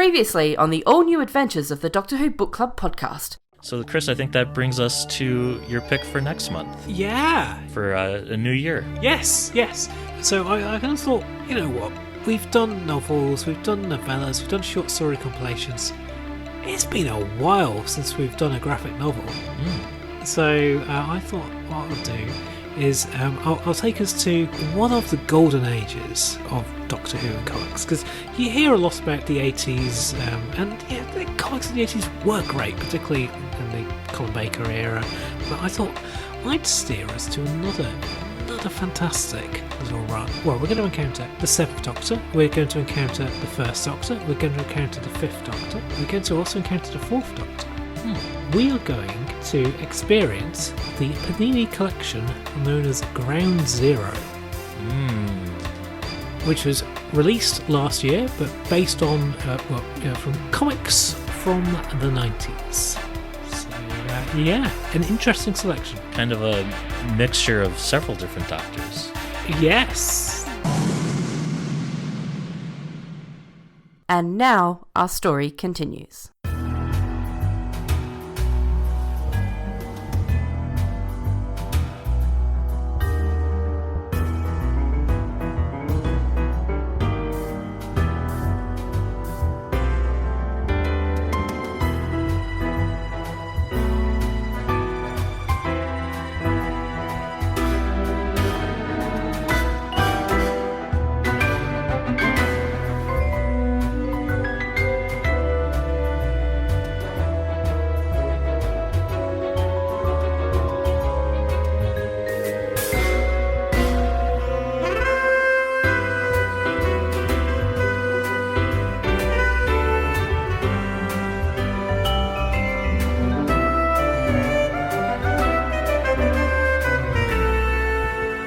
Previously on the all-new adventures of the Doctor Who Book Club podcast. So, Chris, I think that brings us to your pick for next month. Yeah. For a new year. Yes. So I kind of thought, you know what? We've done novels, we've done novellas, we've done short story compilations. It's been a while since we've done a graphic novel. So I thought what I'll do is I'll take us to one of the golden ages of Doctor Who and comics, because you hear a lot about the 80s, and yeah, the comics in the 80s were great, particularly in the Colin Baker era, but I thought I'd steer us to another fantastic little run. Well, we're going to encounter the 7th Doctor, we're going to encounter the 1st Doctor, we're going to encounter the 5th Doctor, we're going to also encounter the 4th Doctor. We are going to experience the Panini collection known as Ground Zero, which was released last year, but based on from comics from the 90s. So an interesting selection. Kind of a mixture of several different Doctors. Yes. And now our story continues.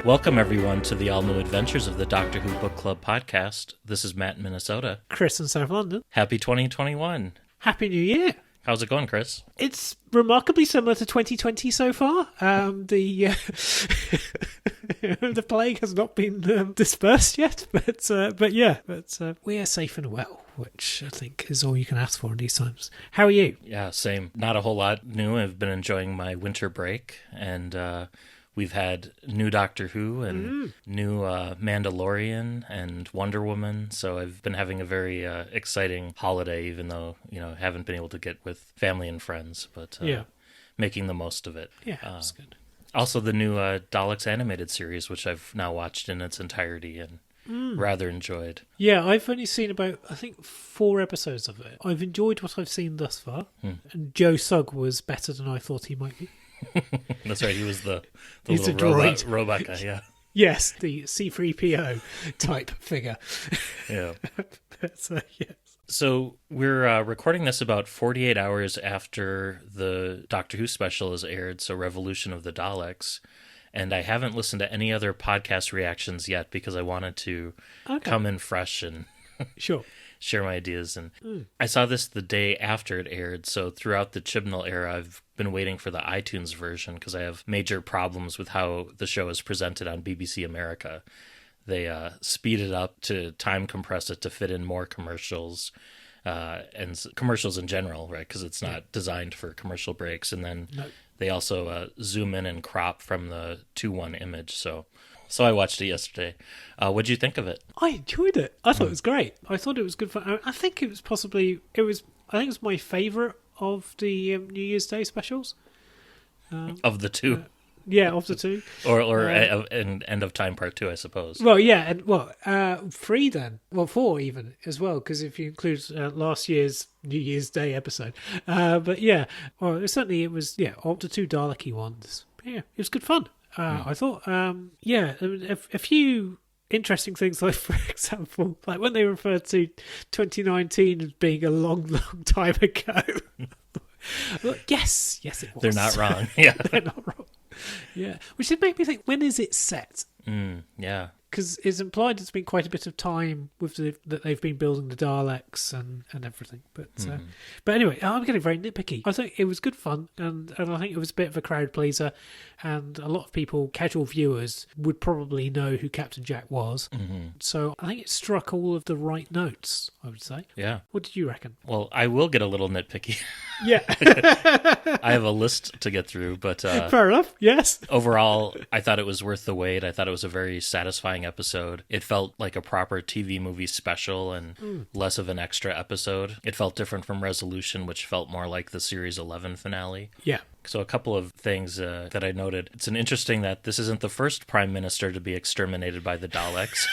Welcome, everyone, to the all-new adventures of the Doctor Who Book Club podcast. This is Matt in Minnesota. Chris in South London. Happy 2021. Happy New Year. How's it going, Chris? It's remarkably similar to 2020 so far. The the plague has not been dispersed yet, but we are safe and well, which I think is all you can ask for in these times. How are you? Yeah, same. Not a whole lot new. I've been enjoying my winter break, and we've had new Doctor Who and new Mandalorian and Wonder Woman, so I've been having a very exciting holiday, even though, haven't been able to get with family and friends, but making the most of it. Yeah, that's good. Also, the new Daleks animated series, which I've now watched in its entirety and rather enjoyed. Yeah, I've only seen about, I think, 4 episodes of it. I've enjoyed what I've seen thus far, and Joe Sugg was better than I thought he might be. That's right, he was the He's little a droid. robot guy, yeah. Yes, the C-3PO type figure. Yeah. Yes. So we're recording this about 48 hours after the Doctor Who special is aired, so Revolution of the Daleks, and I haven't listened to any other podcast reactions yet because I wanted to come in fresh and Sure. share my ideas. And I saw this the day after it aired, so throughout the Chibnall era, I've been waiting for the iTunes version because I have major problems with how the show is presented on BBC America. They speed it up to time compress it to fit in more commercials, and commercials in general, right? Because it's not designed for commercial breaks. And then they also zoom in and crop from the 2:1 image. So I watched it yesterday. What'd you think of it? I enjoyed it. I thought it was great. I thought it was good fun. I think it was I think it was my favourite of the New Year's Day specials. Of the two? Yeah, of the two. or End of Time Part 2, I suppose. Well, yeah, and 3 then. Well, 4 even as well, because if you include last year's New Year's Day episode. But yeah, well, certainly it was, of the 2 Dalek-y ones. Yeah, it was good fun. I thought, a few interesting things, like, for example, like when they referred to 2019 as being a long, long time ago. Yes, it was. They're not wrong. Yeah. They're not wrong. Yeah, which did make me think, when is it set? Yeah. because it's implied it's been quite a bit of time with that they've been building the Daleks and everything. But anyway, I'm getting very nitpicky. I think it was good fun, and I think it was a bit of a crowd pleaser, and a lot of people, casual viewers, would probably know who Captain Jack was. So I think it struck all of the right notes, I would say. Yeah. What did you reckon? Well, I will get a little nitpicky. Yeah. I have a list to get through, but fair enough, yes. Overall, I thought it was worth the wait. I thought it was a very satisfying episode. It felt like a proper TV movie special and less of an extra episode. It felt different from Resolution, which felt more like the Series 11 finale. Yeah. So a couple of things that I noted. It's interesting that this isn't the first prime minister to be exterminated by the Daleks.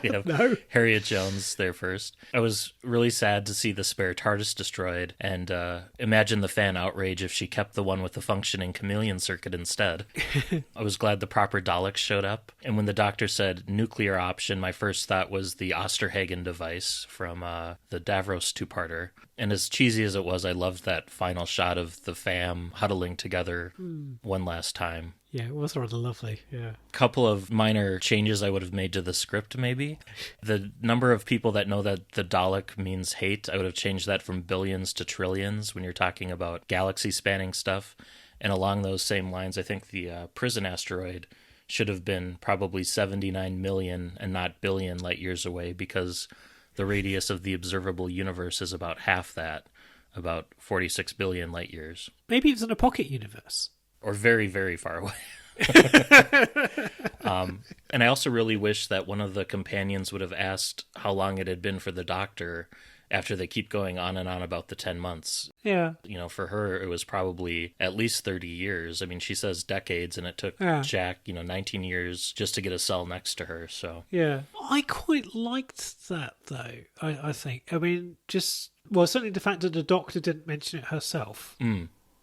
We have Harriet Jones there first. I was really sad to see the spare TARDIS destroyed, and imagine the fan outrage if she kept the one with the functioning chameleon circuit instead. I was glad the proper Daleks showed up, and when the doctor said nuclear option, my first thought was the Osterhagen device from the Davros two-parter. And as cheesy as it was, I loved that final shot of the fam huddling together one last time. Yeah, it was rather lovely, yeah. Couple of minor changes I would have made to the script, maybe. The number of people that know that the Dalek means hate, I would have changed that from billions to trillions when you're talking about galaxy-spanning stuff. And along those same lines, I think the prison asteroid should have been probably 79 million and not billion light years away, because the radius of the observable universe is about half that, about 46 billion light years. Maybe it's in a pocket universe. Or very, very far away. And I also really wish that one of the companions would have asked how long it had been for the doctor after they keep going on and on about the 10 months. Yeah. You know, for her, it was probably at least 30 years. I mean, she says decades, and it took Jack, 19 years just to get a cell next to her, so. Yeah. I quite liked that, though, I think. I mean, certainly the fact that the doctor didn't mention it herself.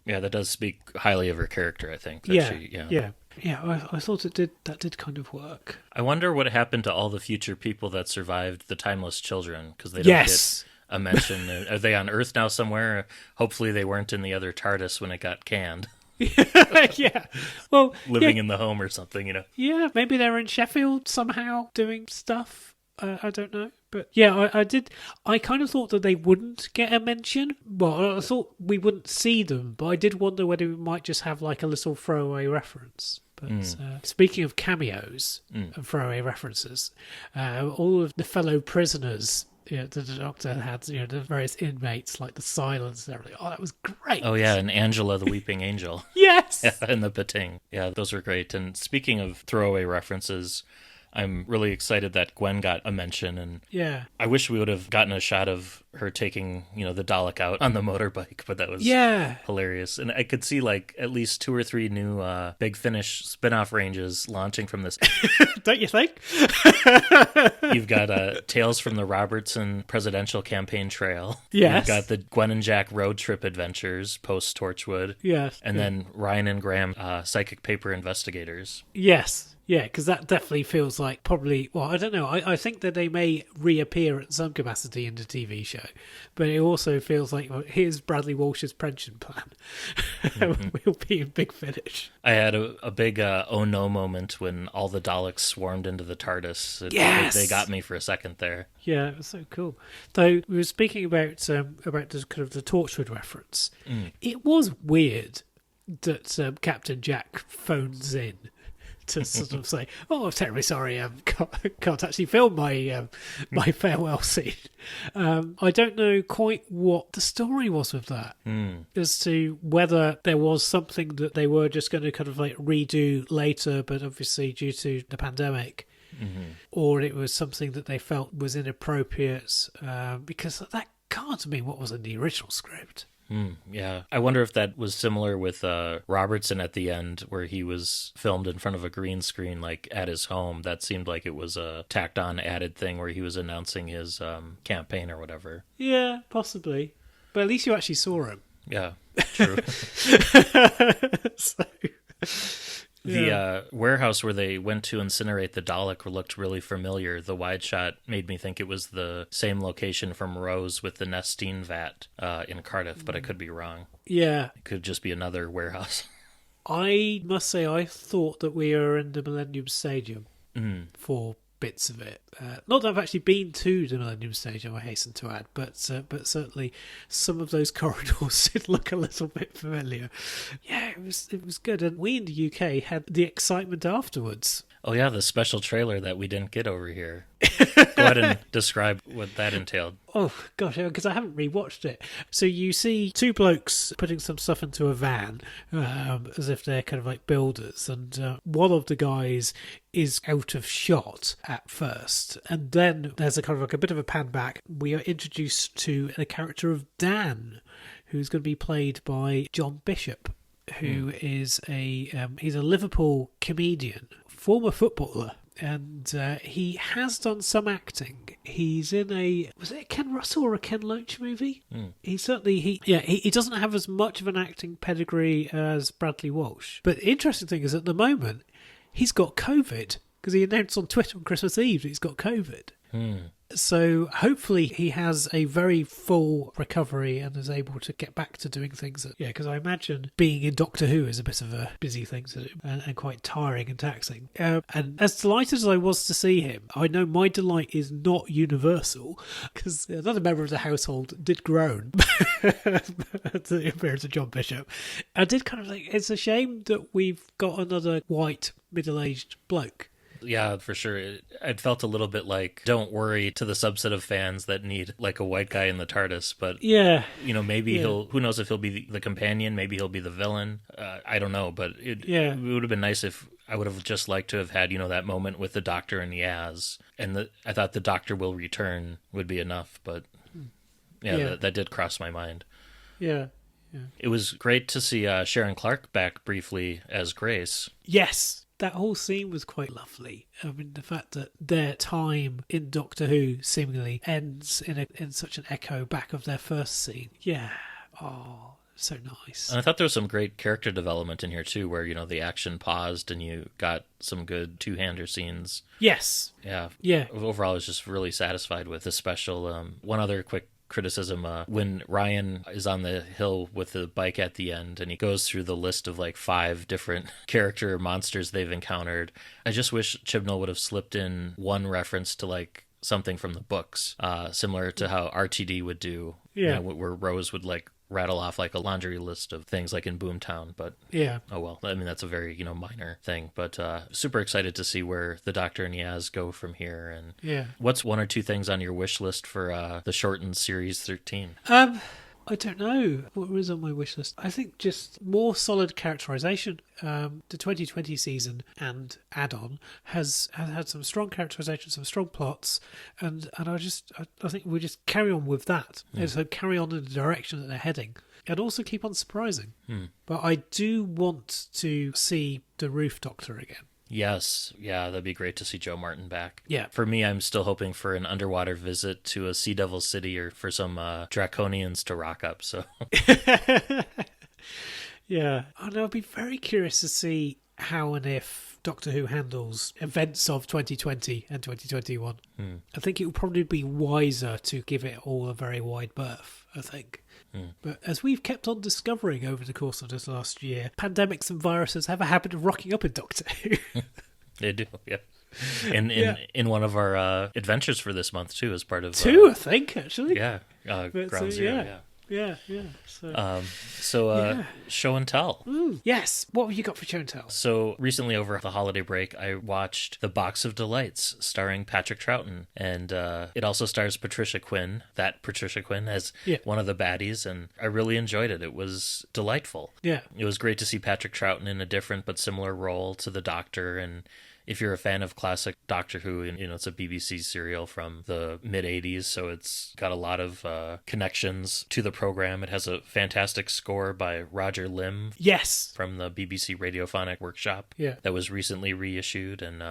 Yeah, that does speak highly of her character, I think. Yeah, I thought that did kind of work. I wonder what happened to all the future people that survived the Timeless Children, because they don't get a mention. Are they on Earth now somewhere? Hopefully they weren't in the other TARDIS when it got canned. Yeah. Well, living in the home or something, Yeah, maybe they're in Sheffield somehow doing stuff. I don't know. But yeah, I kind of thought that they wouldn't get a mention. Well, I thought we wouldn't see them, but I did wonder whether we might just have like a little throwaway reference. But speaking of cameos and throwaway references, all of the fellow prisoners the doctor had, the various inmates, like the silence and everything. Oh, that was great. Oh, yeah, and Angela, the Weeping Angel. Yes! And the Pating. Yeah, those were great. And speaking of throwaway references, I'm really excited that Gwen got a mention, and I wish we would have gotten a shot of her taking, the Dalek out on the motorbike, but that was hilarious. And I could see like at least 2 or 3 new Big Finish spin-off ranges launching from this. Don't you think? You've got Tales from the Robertson Presidential Campaign Trail. Yes. You've got the Gwen and Jack road trip adventures post-Torchwood. Yes. And then Ryan and Graham Psychic Paper Investigators. Yes. Yeah, because that definitely feels like probably, well, I don't know. I think that they may reappear at some capacity in the TV show, but it also feels like, well, here's Bradley Walsh's pension plan. We'll be in Big Finish. I had a big oh no moment when all the Daleks swarmed into the TARDIS. They got me for a second there. Yeah, it was so cool. Though we were speaking about the kind of the Torchwood reference. It was weird that Captain Jack phones in to sort of say, "Oh, I'm terribly sorry, can't actually film my my farewell scene." I don't know quite what the story was with that, as to whether there was something that they were just going to kind of like redo later, but obviously due to the pandemic, or it was something that they felt was inappropriate, because that can't mean what was in the original script. Yeah. I wonder if that was similar with Robertson at the end, where he was filmed in front of a green screen, like at his home. That seemed like it was a tacked on added thing where he was announcing his campaign or whatever. Yeah, possibly. But at least you actually saw him. Yeah, true. The warehouse where they went to incinerate the Dalek looked really familiar. The wide shot made me think it was the same location from Rose with the Nestine vat in Cardiff, but I could be wrong. Yeah. It could just be another warehouse. I must say, I thought that we were in the Millennium Stadium. for bits of it. Not that I've actually been to the Millennium Stage, I hasten to add, but certainly some of those corridors did look a little bit familiar. Yeah, it was good, and we in the UK had the excitement afterwards. Oh yeah, the special trailer that we didn't get over here. Go ahead and describe what that entailed. Oh, gosh, because I haven't rewatched it. So you see two blokes putting some stuff into a van, as if they're kind of like builders, and one of the guys is out of shot at first, and then there's a kind of like a bit of a pan back. We are introduced to the character of Dan, who's going to be played by John Bishop, who is he's a Liverpool comedian, former footballer, and he has done some acting. He's in was it a Ken Russell or a Ken Loach movie? He certainly he doesn't have as much of an acting pedigree as Bradley Walsh. But the interesting thing is, at the moment, he's got COVID, because he announced on Twitter on Christmas Eve that he's got COVID. So hopefully he has a very full recovery and is able to get back to doing things. Because I imagine being in Doctor Who is a bit of a busy thing to do and quite tiring and taxing. And as delighted as I was to see him, I know my delight is not universal, because another member of the household did groan at the appearance of John Bishop. I did kind of think it's a shame that we've got another white middle-aged bloke. Yeah, for sure. It felt a little bit like Don't Worry to the subset of fans that need like a white guy in the TARDIS. But, maybe who knows if he'll be the companion, maybe he'll be the villain. I don't know, but it would have been nice if I would have just liked to have had, that moment with the Doctor and Yaz. And I thought the Doctor will return would be enough, but that did cross my mind. Yeah. It was great to see Sharon Clark back briefly as Grace. Yes. That whole scene was quite lovely. I mean, the fact that their time in Doctor Who seemingly ends in such an echo back of their first scene. Yeah. Oh, so nice. And I thought there was some great character development in here too, where, the action paused and you got some good two-hander scenes. Yes. Yeah. Yeah. Overall, I was just really satisfied with the special. One other quick criticism, when Ryan is on the hill with the bike at the end and he goes through the list of like 5 different character monsters they've encountered, I just wish Chibnall would have slipped in one reference to like something from the books, similar to how RTD would do, where Rose would like rattle off like a laundry list of things like in Boomtown. But oh well, I mean, that's a very minor thing, but super excited to see where the Doctor and Yaz go from here. And what's 1 or 2 things on your wish list for the shortened series 13? I don't know what was on my wish list. I think just more solid characterization. The 2020 season and add-on has had some strong characterization, some strong plots, and I think we just carry on with that. So carry on in the direction that they're heading, and also keep on surprising. But I do want to see the Roof Doctor again. Yes, yeah, that'd be great to see Joe Martin back. Yeah. For me, I'm still hoping for an underwater visit to a Sea Devil City or for some Draconians to rock up, so... Yeah. And I'll be very curious to see how and if Doctor Who handles events of 2020 and 2021. I think it would probably be wiser to give it all a very wide berth, I think. But as we've kept on discovering over the course of this last year, pandemics and viruses have a habit of rocking up in Doctor Who. They do, yeah. In one of our adventures for this month, too, as part of... 2, I think, actually. Yeah, Ground Zero, yeah. Yeah. So, show and tell. Yes. What have you got for show and tell? So, recently over the holiday break, I watched The Box of Delights, starring Patrick Troughton. And it also stars Patricia Quinn, as one of the baddies. And I really enjoyed it. It was delightful. Yeah. It was great to see Patrick Troughton in a different but similar role to the Doctor. And if you're a fan of classic Doctor Who, and it's a BBC serial from the mid-'80s, so it's got a lot of connections to the program. It has a fantastic score by Roger Limb. Yes. From the BBC Radiophonic Workshop. Yeah. That was recently reissued. And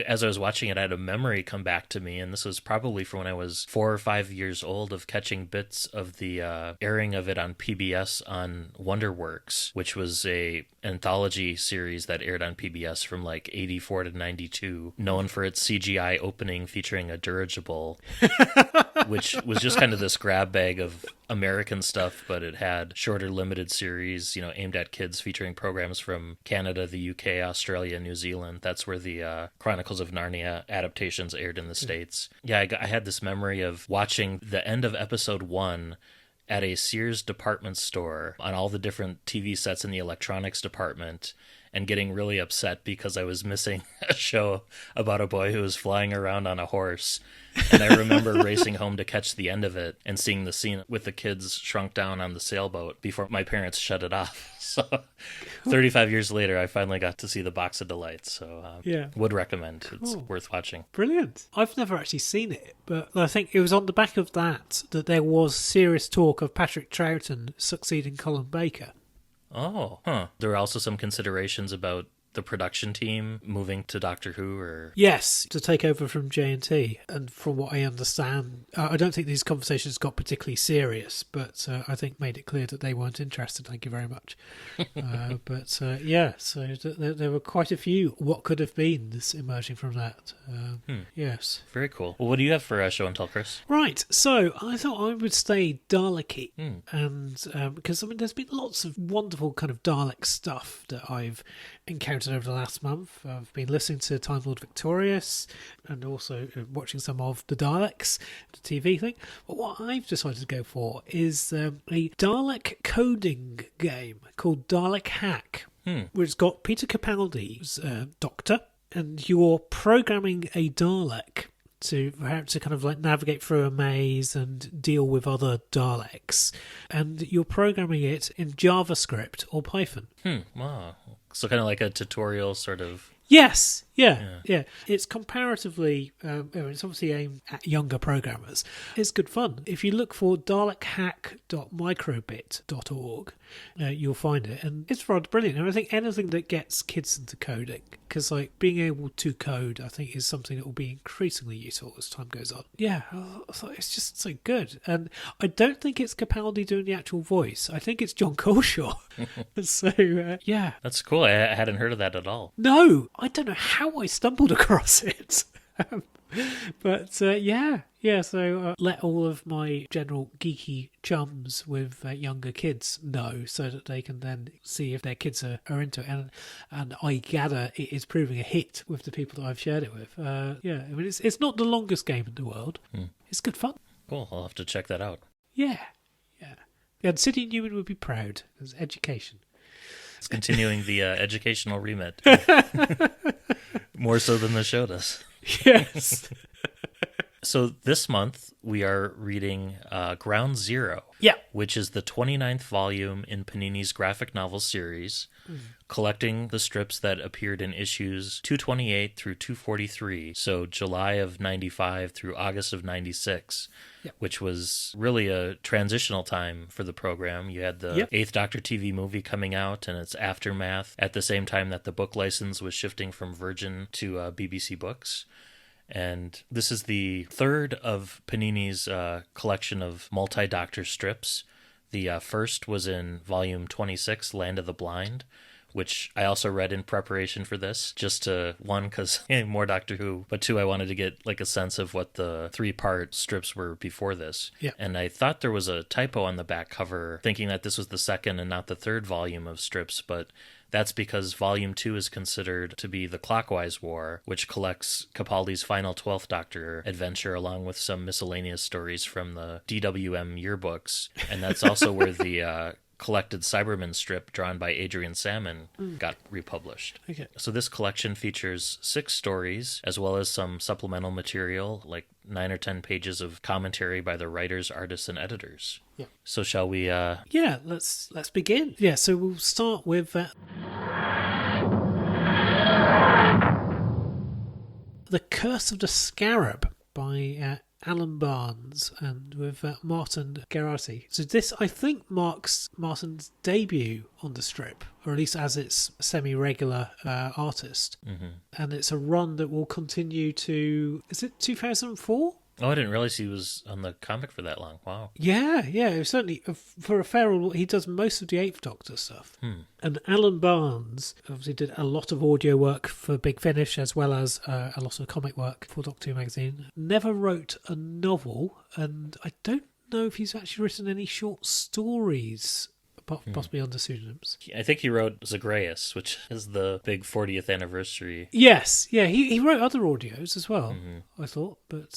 as I was watching it, I had a memory come back to me, and this was probably from when I was 4 or 5 years old, of catching bits of the airing of it on PBS on Wonderworks, which was a anthology series that aired on PBS from like 84 to 1992, known for its CGI opening featuring a dirigible, which was just kind of this grab bag of American stuff, but it had shorter limited series, aimed at kids, featuring programs from Canada, the UK, Australia, New Zealand. That's where the Chronicles of Narnia adaptations aired in the States. Yeah, I had this memory of watching the end of episode 1 at a Sears department store on all the different TV sets in the electronics department, and getting really upset because I was missing a show about a boy who was flying around on a horse. And I remember racing home to catch the end of it and seeing the scene with the kids shrunk down on the sailboat before my parents shut it off. So 35 years later, I finally got to see the Box of Delights. So would recommend. It's worth watching. Brilliant. I've never actually seen it, but I think it was on the back of that there was serious talk of Patrick Troughton succeeding Colin Baker. Oh, huh. There were also some considerations about the production team moving to Doctor Who, or... Yes, to take over from J&T. And from what I understand, I don't think these conversations got particularly serious, but I think made it clear that they weren't interested. Thank you very much. So there were quite a few what could have been emerging from that. Yes. Very cool. Well, what do you have for show and tell, Chris? Right, so I thought I would stay Dalek-y, and because there's been lots of wonderful kind of Dalek stuff that I've encountered over the last month. I've been listening to Time Lord Victorious and also watching some of the Daleks, the TV thing. But what I've decided to go for is a Dalek coding game called Dalek Hack, which has got Peter Capaldi's Doctor, and you're programming a Dalek to kind of like navigate through a maze and deal with other Daleks, and you're programming it in JavaScript or Python. Wow. So kind of like a tutorial sort of... Yes, yeah. It's comparatively, it's obviously aimed at younger programmers. It's good fun. If you look for dalekhack.microbit.org, you'll find it, and it's rather brilliant. And I think anything that gets kids into coding, because like being able to code, I think is something that will be increasingly useful as time goes on. Yeah, I thought it's just so good. And I don't think it's Capaldi doing the actual voice. I think it's John Coleshaw. So, yeah. That's cool. I hadn't heard of that at all. No, I don't know how I stumbled across it. But so let all of my general geeky chums with younger kids know, so that they can then see if their kids are into it. And I gather it is proving a hit with the people that I've shared it with. I mean, it's not the longest game in the world. It's good fun. Cool, I'll have to check that out. Yeah. And Sidney Newman would be proud. It's education. It's continuing the educational remit. More so than the show does. Yes. So this month we are reading Ground Zero, which is the 29th volume in Panini's graphic novel series, collecting the strips that appeared in issues 228 through 243, so July of 95 through August of 96, which was really a transitional time for the program. You had the 8th Doctor TV movie coming out and its aftermath at the same time that the book license was shifting from Virgin to BBC Books. And this is the third of Panini's collection of multi-Doctor strips. The first was in volume 26, Land of the Blind, which I also read in preparation for this, just to, one, because more Doctor Who, but two, I wanted to get like a sense of what the 3-part strips were before this. And I thought there was a typo on the back cover, thinking that this was the second and not the third volume of strips, but that's because Volume 2 is considered to be the Clockwise War, which collects Capaldi's final 12th Doctor adventure along with some miscellaneous stories from the DWM yearbooks. And that's also where the collected Cyberman strip drawn by Adrian Salmon got republished. So this collection features 6 stories, as well as some supplemental material, like 9 or 10 pages of commentary by the writers, artists, and editors. So shall we... let's begin. So we'll start with... The Curse of the Scarab by Alan Barnes and with Martin Geraghty. So this, I think, marks Martin's debut on the strip, or at least as its semi-regular artist. And it's a run that will continue to... Is it 2004? Oh, I didn't realize he was on the comic for that long. Wow. Yeah, it was certainly for a fair old. He does most of the Eighth Doctor stuff. And Alan Barnes obviously did a lot of audio work for Big Finish as well as a lot of comic work for Doctor Who magazine. Never wrote a novel, and I don't know if he's actually written any short stories. Possibly under pseudonyms. I think he wrote Zagreus, which is the big 40th anniversary. Yes, he wrote other audios as well, I thought. But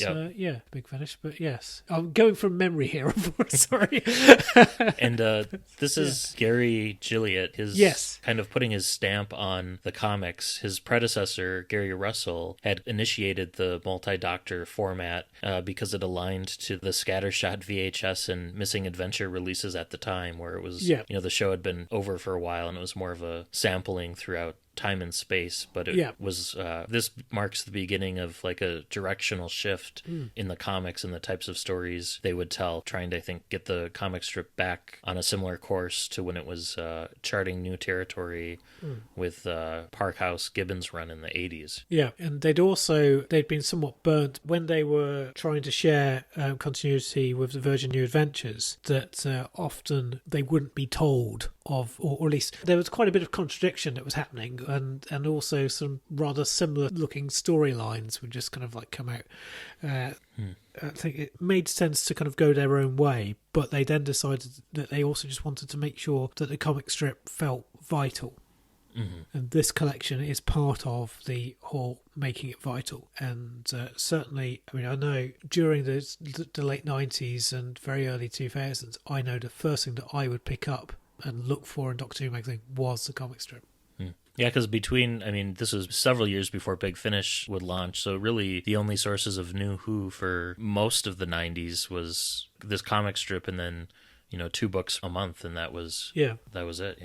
Big Finish. But yes, I'm going from memory here, sorry. And this is Gary Gilliatt, kind of putting his stamp on the comics. His predecessor, Gary Russell, had initiated the multi-doctor format because it aligned to the scattershot VHS and Missing Adventure releases at the time, where it was... the show had been over for a while and it was more of a sampling throughout time and space, but it was this marks the beginning of like a directional shift in the comics and the types of stories they would tell, trying to, I think, get the comic strip back on a similar course to when it was charting new territory with Park House Gibbons run in the 80s. Yeah, and they'd been somewhat burnt when they were trying to share continuity with the Virgin New Adventures, that often they wouldn't be told of, or at least there was quite a bit of contradiction that was happening, and also some rather similar looking storylines would just kind of like come out. I think it made sense to kind of go their own way, but they then decided that they also just wanted to make sure that the comic strip felt vital. And this collection is part of the whole making it vital. And certainly, I mean, I know during the late 90s and very early 2000s, I know the first thing that I would pick up and look for in Doctor Who magazine was the comic strip. Yeah, because this was several years before Big Finish would launch, so really the only sources of New Who for most of the 90s was this comic strip and then, 2 books a month, and that was it,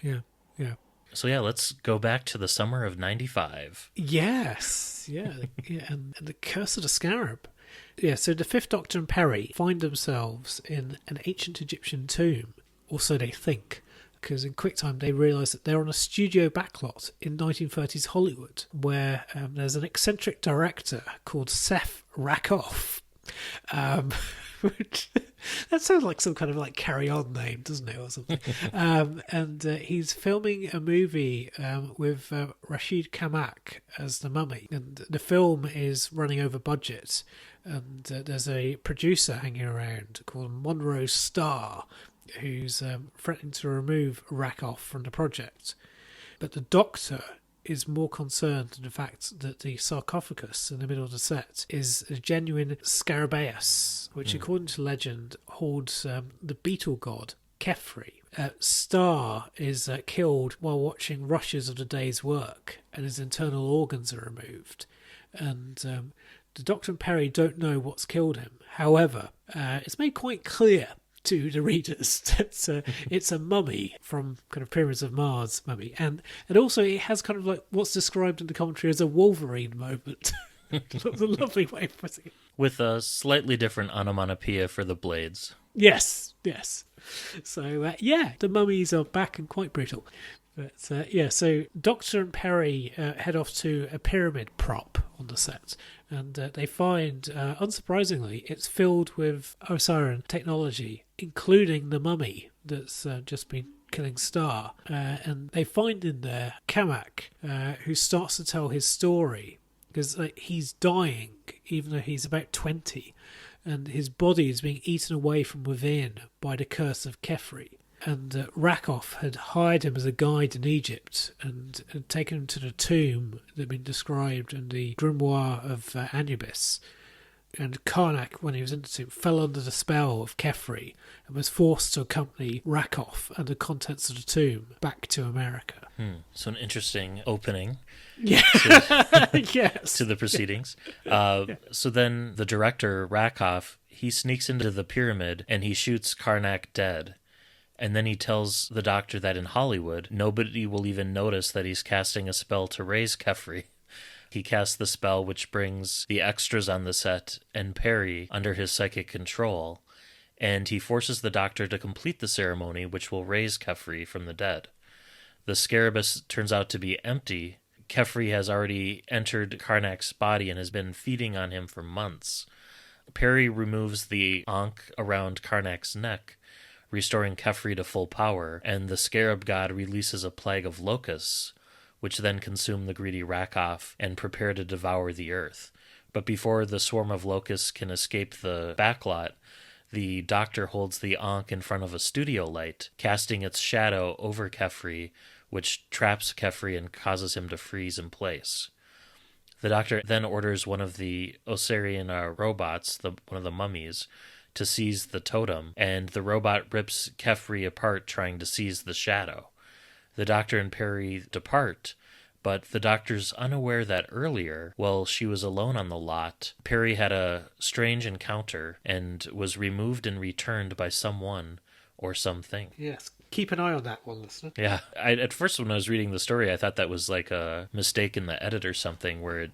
Yeah. So yeah, let's go back to the summer of 95. Yes, and the Curse of the Scarab. Yeah, so the Fifth Doctor and Perry find themselves in an ancient Egyptian tomb, or so they think, because in quick time they realise that they're on a studio backlot in 1930s Hollywood, where there's an eccentric director called Seth Rakoff. Which, that sounds like some kind of like Carry On name, doesn't it, or something? And he's filming a movie with Rashid Kamak as the mummy, and the film is running over budget, and there's a producer hanging around called Monroe Starr, who's threatening to remove Rakoff from the project. But the Doctor is more concerned in the fact that the sarcophagus in the middle of the set is a genuine scarabaeus, which according to legend holds the beetle god Kefri. Starr is killed while watching rushes of the day's work, and his internal organs are removed. And the Doctor and Perry don't know what's killed him. However, it's made quite clear to the readers that it's a mummy from kind of Pyramids of Mars mummy, and also it has kind of like what's described in the commentary as a Wolverine moment. That's a lovely way of putting it. With a slightly different onomatopoeia for the blades. Yes. So the mummies are back and quite brutal. But so Doctor and Perry head off to a pyramid prop on the set, and they find, unsurprisingly, it's filled with Osiris technology, including the mummy that's just been killing Star. And they find in there Kamak, who starts to tell his story, because he's dying, even though he's about 20, and his body is being eaten away from within by the curse of Kefri. And Rakoff had hired him as a guide in Egypt and had taken him to the tomb that had been described in the grimoire of Anubis. And Karnak, when he was in the tomb, fell under the spell of Kefri and was forced to accompany Rakoff and the contents of the tomb back to America. So an interesting opening Yes. to the proceedings. So then the director, Rakoff, he sneaks into the pyramid and he shoots Karnak dead. And then he tells the Doctor that in Hollywood, nobody will even notice that he's casting a spell to raise Kefri. He casts the spell which brings the extras on the set and Perry under his psychic control, and he forces the Doctor to complete the ceremony which will raise Kefri from the dead. The Scarabus turns out to be empty. Kefri has already entered Karnak's body and has been feeding on him for months. Perry removes the ankh around Karnak's neck, restoring Kefri to full power, and the scarab god releases a plague of locusts, which then consume the greedy Rakoff and prepare to devour the earth. But before the swarm of locusts can escape the backlot, the Doctor holds the ankh in front of a studio light, casting its shadow over Kefri, which traps Kefri and causes him to freeze in place. The Doctor then orders one of the Osirian robots, one of the mummies, to seize the totem, and the robot rips Kefri apart trying to seize the shadow. The Doctor and Perry depart, but the Doctor's unaware that earlier, while she was alone on the lot, Perry had a strange encounter and was removed and returned by someone or something. Yes, keep an eye on that one, listener. Yeah, at first when I was reading the story, I thought that was like a mistake in the edit or something, where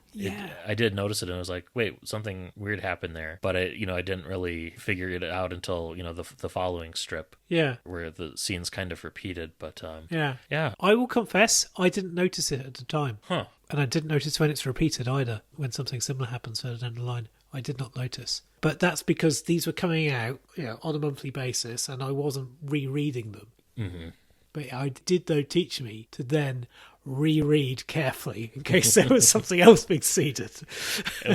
I did notice it and I was like, wait, something weird happened there. But I didn't really figure it out until the following strip. Yeah, where the scene's kind of repeated. But yeah. I will confess, I didn't notice it at the time. Huh. And I didn't notice when it's repeated either. When something similar happens further down the line, I did not notice. But that's because these were coming out, on a monthly basis, and I wasn't rereading them. Mm-hmm. But I did, though, teach me to then reread carefully in case there was something else being seeded.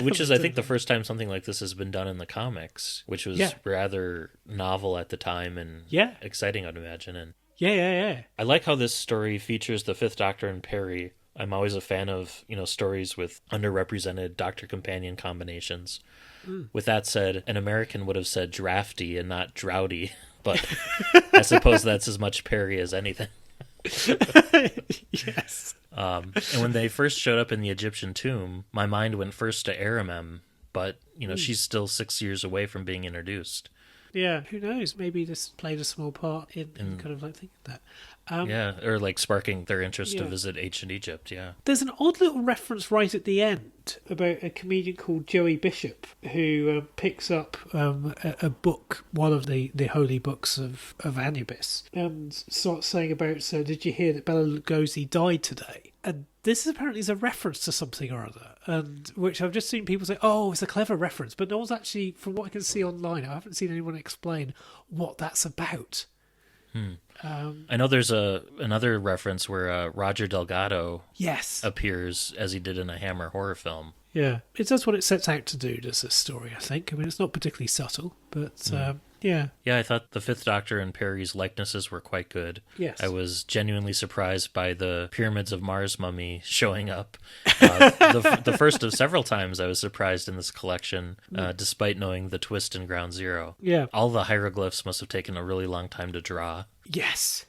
Which is, I think, the first time something like this has been done in the comics, which was rather novel at the time and exciting, I'd imagine. And yeah. I like how this story features the Fifth Doctor and Perry. I'm always a fan of, stories with underrepresented Doctor-companion combinations. Mm. With that said, an American would have said drafty and not droughty, but I suppose that's as much Perry as anything. Yes. And when they first showed up in the Egyptian tomb, my mind went first to Aramem, but, she's still 6 years away from being introduced. Yeah, who knows? Maybe this played a small part in kind of like thinking that. Or like sparking their interest to visit ancient Egypt, There's an odd little reference right at the end about a comedian called Joey Bishop who picks up a book, one of the holy books of Anubis, and starts saying about, so did you hear that Bela Lugosi died today? And this apparently is a reference to something or other, and which I've just seen people say, oh, it's a clever reference, but no one's actually, from what I can see online, I haven't seen anyone explain what that's about. I know there's another reference where Roger Delgado appears as he did in a Hammer horror film. Yeah, it does what it sets out to do, does this story, I think. I mean, it's not particularly subtle, but yeah. Yeah, I thought the Fifth Doctor and Perry's likenesses were quite good. Yes. I was genuinely surprised by the Pyramids of Mars mummy showing up. The first of several times I was surprised in this collection, despite knowing the twist in Ground Zero. Yeah. All the hieroglyphs must have taken a really long time to draw. Yes.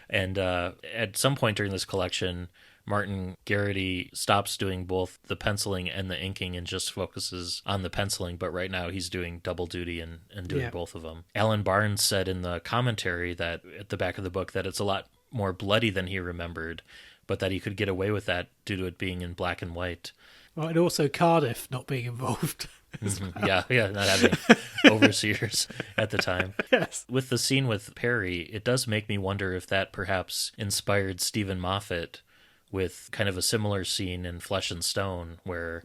And at some point during this collection, Martin Geraghty stops doing both the penciling and the inking and just focuses on the penciling, but right now he's doing double duty and doing both of them. Alan Barnes said in the commentary that at the back of the book that it's a lot more bloody than he remembered, but that he could get away with that due to it being in black and white. Well, and also Cardiff not being involved. Mm-hmm. Yeah, not having overseers at the time. Yes. With the scene with Perry, it does make me wonder if that perhaps inspired Stephen Moffat with kind of a similar scene in Flesh and Stone where,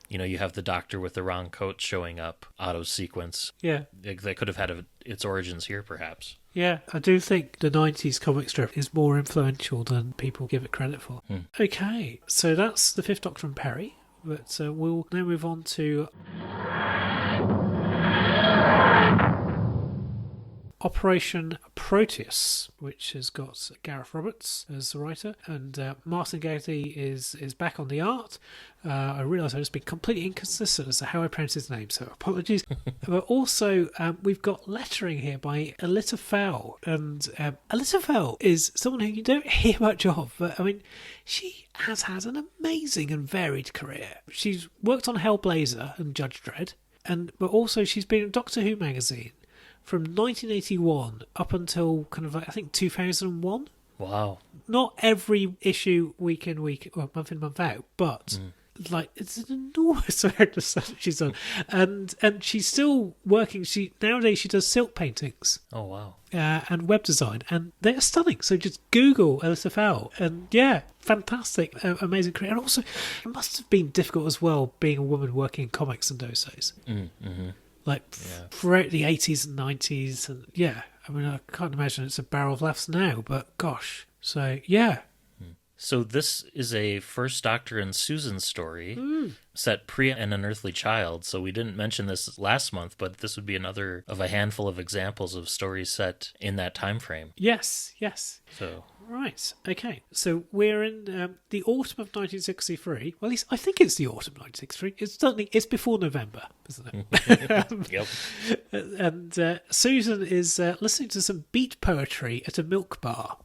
you have the Doctor with the wrong coat showing up out of sequence. Yeah. That could have had its origins here, perhaps. Yeah, I do think the 90s comic strip is more influential than people give it credit for. Okay, so that's the Fifth Doctor and Perry, but we'll now move on to Operation Proteus, which has got Gareth Roberts as the writer, and Martin Geraghty is back on the art. I realise I've just been completely inconsistent as to how I pronounce his name, so apologies. But also, we've got lettering here by Alita Fowl, and Alita Fowl is someone who you don't hear much of, but I mean, she has had an amazing and varied career. She's worked on Hellblazer and Judge Dredd, but also she's been in Doctor Who magazine from 1981 up until kind of like, I think 2001. Wow. Not every issue week in, month in, month out, but like it's an enormous amount of stuff that she's done. And she's still working. Nowadays she does silk paintings. Oh, wow. And web design, and they're stunning. So just Google Alita Fowl, and fantastic, amazing career. And also, it must have been difficult as well being a woman working in comics in those days. like throughout the 80s and 90s. And yeah, I mean, I can't imagine it's a barrel of laughs now, but gosh. So yeah. So this is a First Doctor and Susan story set pre An Unearthly Child. So we didn't mention this last month, but this would be another of a handful of examples of stories set in that time frame. Yes. So Right, okay. So we're in the autumn of 1963. Well, at least I think it's the autumn of 1963. It's before November, isn't it? Yep. And Susan is listening to some beat poetry at a milk bar,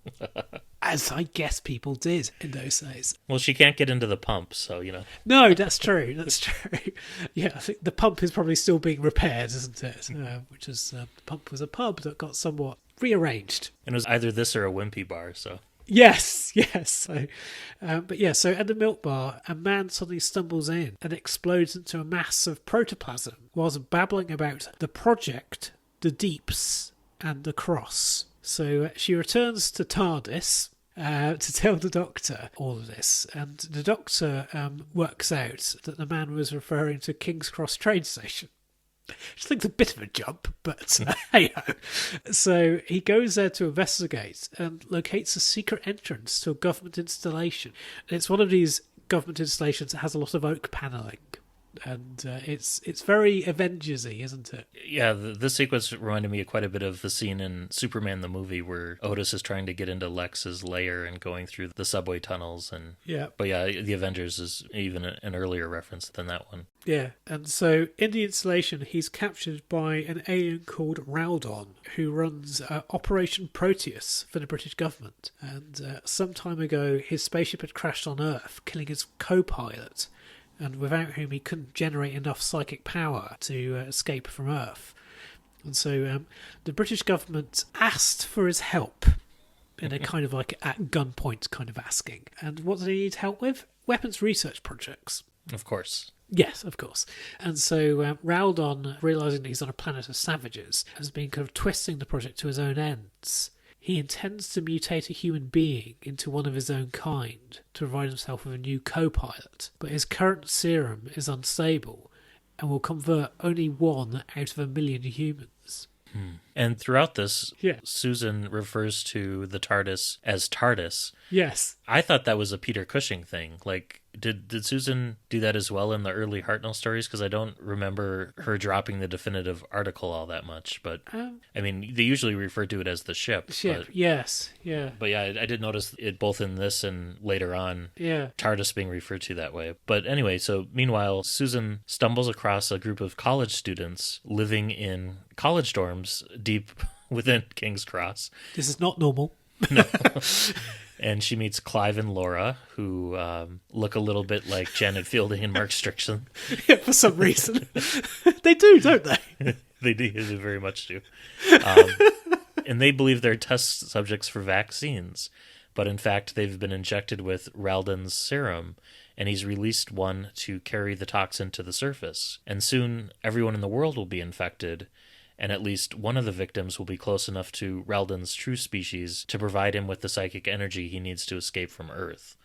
as I guess people did in those days. Well, she can't get into the pump, so, you know. No, that's true. Yeah, I think the pump is probably still being repaired, isn't it? Which is, the pump was a pub that got somewhat rearranged. And it was either this or a wimpy bar, so. Yes. So, so at the milk bar, a man suddenly stumbles in and explodes into a mass of protoplasm whilst babbling about the project, the deeps, and the cross. So she returns to TARDIS to tell the Doctor all of this, and the Doctor works out that the man was referring to King's Cross train station. Which I think's a bit of a jump, but hey-ho. So he goes there to investigate and locates a secret entrance to a government installation. And it's one of these government installations that has a lot of oak panelling. And it's very Avengers-y, isn't it? Yeah, this sequence reminded me quite a bit of the scene in Superman the movie where Otis is trying to get into Lex's lair and going through the subway tunnels. But yeah, the Avengers is even an earlier reference than that one. Yeah, and so in the installation, he's captured by an alien called Raldon, who runs Operation Proteus for the British government. And some time ago, his spaceship had crashed on Earth, killing his co-pilot, and without whom he couldn't generate enough psychic power to escape from Earth. And so the British government asked for his help in a kind of like at gunpoint kind of asking. And what do they need help with? Weapons research projects. Of course. Yes, of course. And so Raldon, realising that he's on a planet of savages, has been kind of twisting the project to his own ends. He intends to mutate a human being into one of his own kind to provide himself with a new co-pilot, but his current serum is unstable and will convert only 1 out of 1,000,000 humans. And throughout this, Susan refers to the TARDIS as TARDIS. Yes. I thought that was a Peter Cushing thing. Like, did Susan do that as well in the early Hartnell stories? Because I don't remember her dropping the definitive article all that much. But, I mean, they usually refer to it as the ship. Yes, yeah. But yeah, I did notice it both in this and later on. Yeah. TARDIS being referred to that way. But anyway, so meanwhile, Susan stumbles across a group of college students living in college dorms deep within King's Cross. This is not normal. No. And she meets Clive and Laura, who look a little bit like Janet Fielding and Mark Strickson. Yeah, for some reason. They do, don't they? They very much do. And they believe they're test subjects for vaccines. But in fact, they've been injected with Raldon's serum, and he's released one to carry the toxin to the surface. And soon, everyone in the world will be infected, and at least one of the victims will be close enough to Raldon's true species to provide him with the psychic energy he needs to escape from Earth.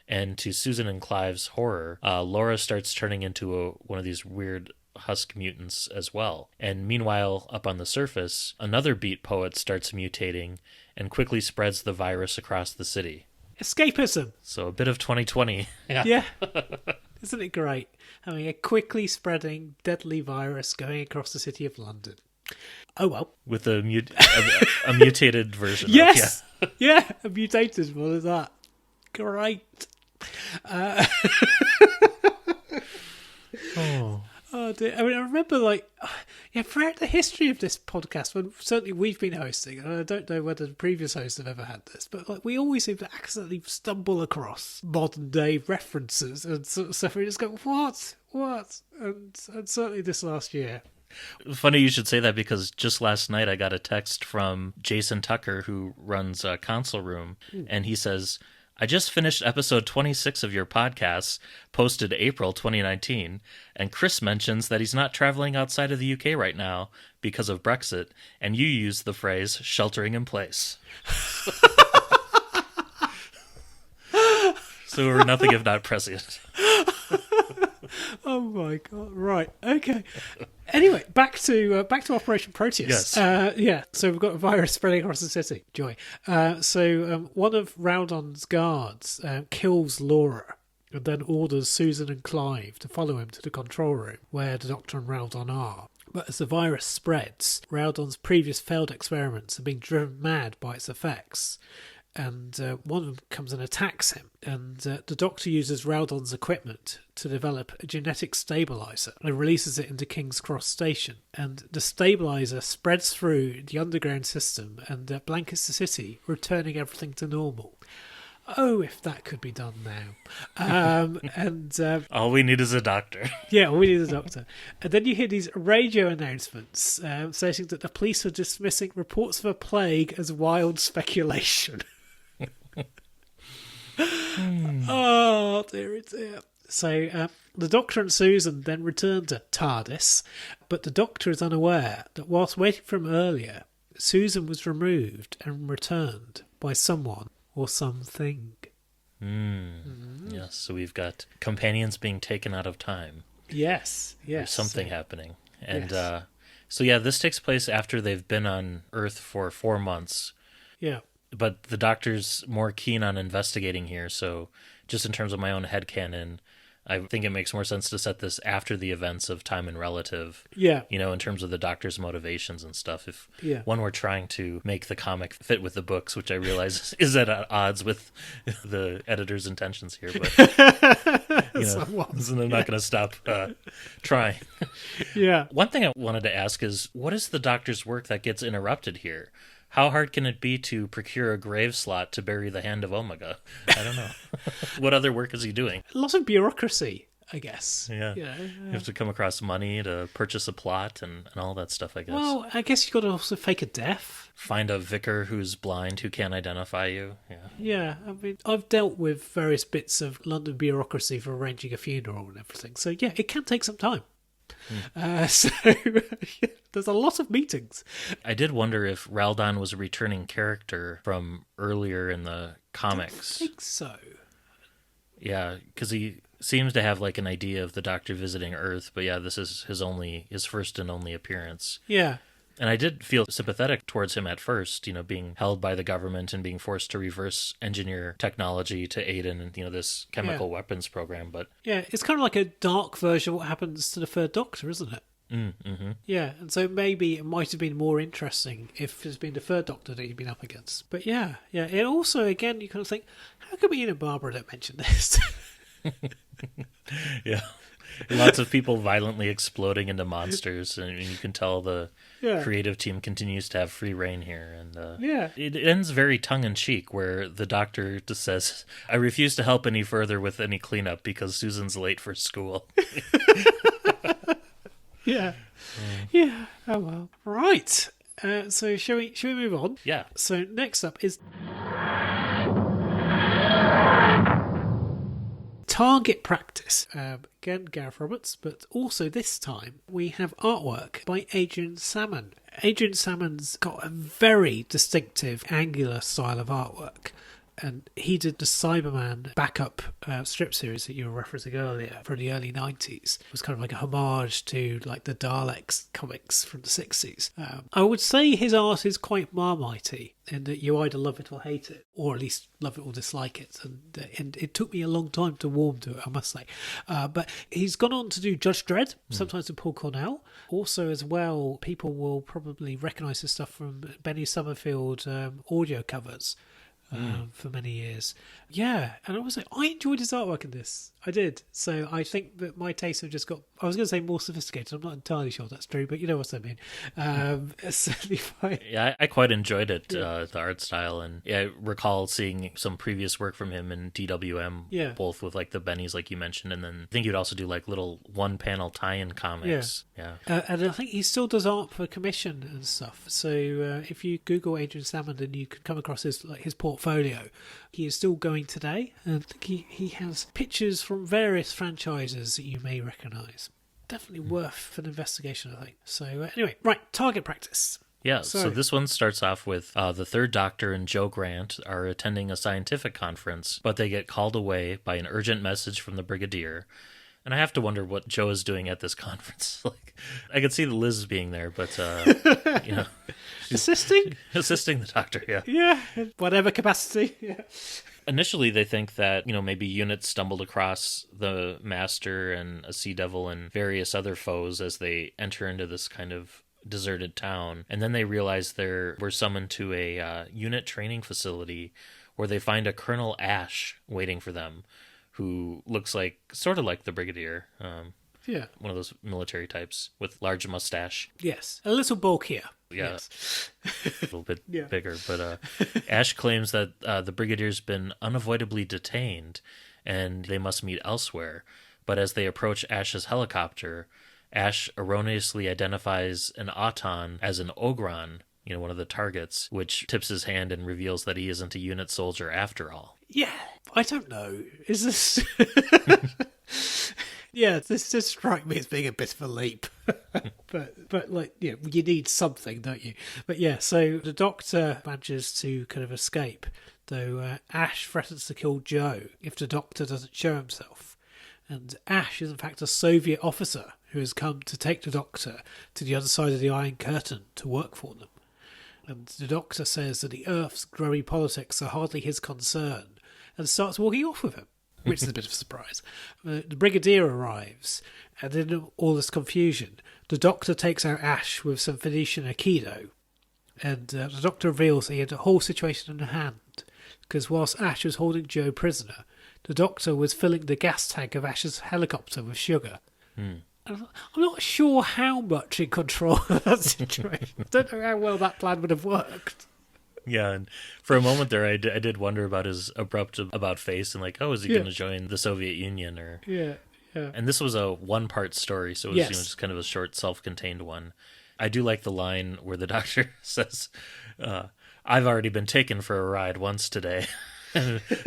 And to Susan and Clive's horror, Laura starts turning into one of these weird husk mutants as well. And meanwhile, up on the surface, another beat poet starts mutating and quickly spreads the virus across the city. Escapism. So a bit of 2020. Yeah. Isn't it great? Having a quickly spreading deadly virus going across the city of London. Oh well. With a mutated version. Yes! Yeah, a mutated one of that. Great. Oh dear. I mean, I remember, throughout the history of this podcast, when certainly we've been hosting, and I don't know whether the previous hosts have ever had this, but we always seem to accidentally stumble across modern day references and sort of stuff. We just go, what? And certainly this last year. Funny you should say that, because just last night I got a text from Jason Tucker, who runs Console Room, and he says, I just finished episode 26 of your podcast, posted April 2019, and Chris mentions that he's not traveling outside of the UK right now because of Brexit, and you used the phrase sheltering in place. So we're nothing if not prescient. Oh my god! Right. Okay. Anyway, back to Operation Proteus. Yes. So we've got a virus spreading across the city. Joy. One of Rowdon's guards kills Laura and then orders Susan and Clive to follow him to the control room where the Doctor and Rowdon are. But as the virus spreads, Rowdon's previous failed experiments are being driven mad by its effects. And one of them comes and attacks him. And the Doctor uses Rowdon's equipment to develop a genetic stabilizer and releases it into King's Cross Station. And the stabilizer spreads through the underground system and blankets the city, returning everything to normal. Oh, if that could be done now. All we need is a doctor. Yeah, we need a doctor. And then you hear these radio announcements stating that the police are dismissing reports of a plague as wild speculation. Oh, dear. So the Doctor and Susan then return to TARDIS, but the Doctor is unaware that whilst waiting for him earlier, Susan was removed and returned by someone or something. Yes, so we've got companions being taken out of time. Yes. There's something happening. And yes. This takes place after they've been on Earth for 4 months. Yeah. But the Doctor's more keen on investigating here, so just in terms of my own headcanon, I think it makes more sense to set this after the events of Time and Relative. Yeah. In terms of the Doctor's motivations and stuff. If one were trying to make the comic fit with the books, which I realize is at odds with the editor's intentions here, but I'm not going to stop trying. Yeah. One thing I wanted to ask is, what is the Doctor's work that gets interrupted here? How hard can it be to procure a grave slot to bury the Hand of Omega? I don't know. What other work is he doing? A lot of bureaucracy, I guess. Yeah. You have to come across money to purchase a plot and all that stuff, I guess. Well, I guess you've got to also fake a death. Find a vicar who's blind who can't identify you. Yeah, I mean, I've dealt with various bits of London bureaucracy for arranging a funeral and everything. So, yeah, it can take some time. There's a lot of meetings. I did wonder if Raldon was a returning character from earlier in the comics. I think so. Yeah, because he seems to have like an idea of the Doctor visiting Earth, but yeah, this is his first and only appearance. Yeah. And I did feel sympathetic towards him at first, being held by the government and being forced to reverse engineer technology to aid in, this chemical weapons program. But yeah, it's kind of like a dark version of what happens to the Third Doctor, isn't it? Mm-hmm. Yeah, and so maybe it might have been more interesting if it's been the Third Doctor that he'd been up against. But yeah. It also, again, you kind of think, how come Ian and Barbara don't mention this? Yeah. Lots of people violently exploding into monsters, and you can tell the creative team continues to have free reign here. And it ends very tongue-in-cheek, where the Doctor just says, I refuse to help any further with any cleanup because Susan's late for school. Yeah. Oh, well. Right. So shall we move on? Yeah. So next up is Target Practice. Again, Gareth Roberts, but also this time we have artwork by Adrian Salmon. Adrian Salmon's got a very distinctive angular style of artwork. And he did the Cyberman backup strip series that you were referencing earlier from the early 90s. It was kind of like a homage to like the Daleks comics from the 60s. I would say his art is quite Marmite in that you either love it or hate it, or at least love it or dislike it. And it took me a long time to warm to it, I must say. But he's gone on to do Judge Dredd, sometimes with Paul Cornell. Also, as well, people will probably recognise his stuff from Benny Summerfield audio covers. For many years. Yeah, and I enjoyed his artwork in this. I did. So I think that my tastes have just got, I was going to say more sophisticated. I'm not entirely sure that's true, but you know what I mean. It's certainly fine. Yeah, I quite enjoyed it, the art style. And I recall seeing some previous work from him in DWM, both with like the Bennies, like you mentioned, and then I think he'd also do like little one-panel tie-in comics. Yeah. And I think he still does art for commission and stuff. So if you Google Adrian Salmon, then you could come across his portfolio. He is still going today, and I think he has pictures from various franchises that you may recognise. Definitely worth an investigation, I think. So anyway, right, Target Practice. Yeah, so this one starts off with the Third Doctor and Joe Grant are attending a scientific conference, but they get called away by an urgent message from the Brigadier. And I have to wonder what Joe is doing at this conference. Like, I could see the Liz being there, but, you know. Assisting? Assisting the Doctor, yeah. Yeah, in whatever capacity. Yeah. Initially, they think that, maybe units stumbled across the Master and a Sea Devil and various other foes as they enter into this kind of deserted town. And then they realize they were summoned to a unit training facility where they find a Colonel Ash waiting for them, who looks sort of like the Brigadier. Yeah. One of those military types with large mustache. Yes. A little bulkier. Yeah. Yes. A little bit bigger. But Ash claims that the Brigadier's been unavoidably detained and they must meet elsewhere. But as they approach Ash's helicopter, Ash erroneously identifies an Auton as an Ogron, one of the targets, which tips his hand and reveals that he isn't a unit soldier after all. Yeah. I don't know. Is this... Yeah, this does strike me as being a bit of a leap. but you need something, don't you? But yeah, so the Doctor manages to kind of escape, though Ash threatens to kill Joe if the Doctor doesn't show himself. And Ash is in fact a Soviet officer who has come to take the Doctor to the other side of the Iron Curtain to work for them. And the Doctor says that the Earth's growing politics are hardly his concern and starts walking off with him, which is a bit of a surprise. The Brigadier arrives, and in all this confusion, the Doctor takes out Ash with some Venetian Aikido, and the Doctor reveals that he had the whole situation in hand, because whilst Ash was holding Joe prisoner, the Doctor was filling the gas tank of Ash's helicopter with sugar. And I'm not sure how much in control of that situation. I don't know how well that plan would have worked. Yeah, and for a moment there, I did wonder about his abrupt about face and is he going to join the Soviet Union or? Yeah. And this was a one-part story, so it was just kind of a short, self-contained one. I do like the line where the Doctor says, "I've already been taken for a ride once today,"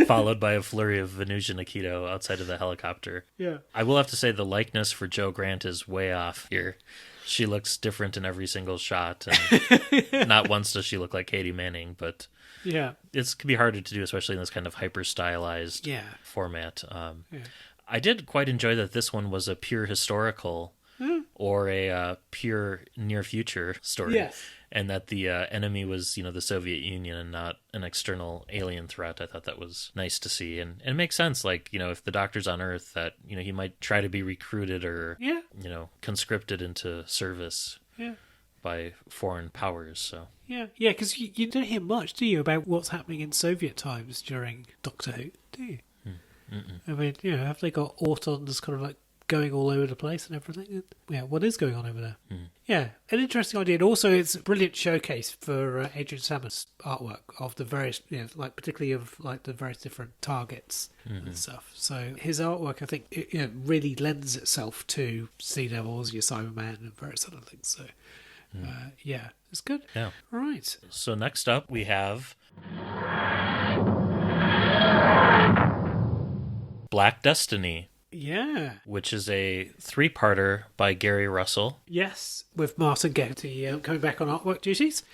followed by a flurry of Venusian Aikido outside of the helicopter. Yeah. I will have to say the likeness for Jo Grant is way off here. She looks different in every single shot, and not once does she look like Katie Manning, but it can be harder to do, especially in this kind of hyper-stylized format. I did quite enjoy that this one was a pure historical or a pure near-future story, and that the enemy was, the Soviet Union and not an external alien threat. I thought that was nice to see, and it makes sense, if the Doctor's on Earth, that, he might try to be recruited or, conscripted into service by foreign powers, so... Yeah, because you don't hear much, do you, about what's happening in Soviet times during Doctor Who, do you? I mean, have they got Autons kind of going all over the place and everything? Yeah, what is going on over there? Yeah, an interesting idea. And also, it's a brilliant showcase for Adrian Salmon's artwork of the various, particularly of the various different targets and stuff. So his artwork, I think, it really lends itself to Sea Devils, your Cyberman, and various other things. So, it's good. Yeah. Right. So next up, we have Black Destiny. Yeah. Which is a 3-parter by Gary Russell. Yes, with Martin Geraghty coming back on artwork duties.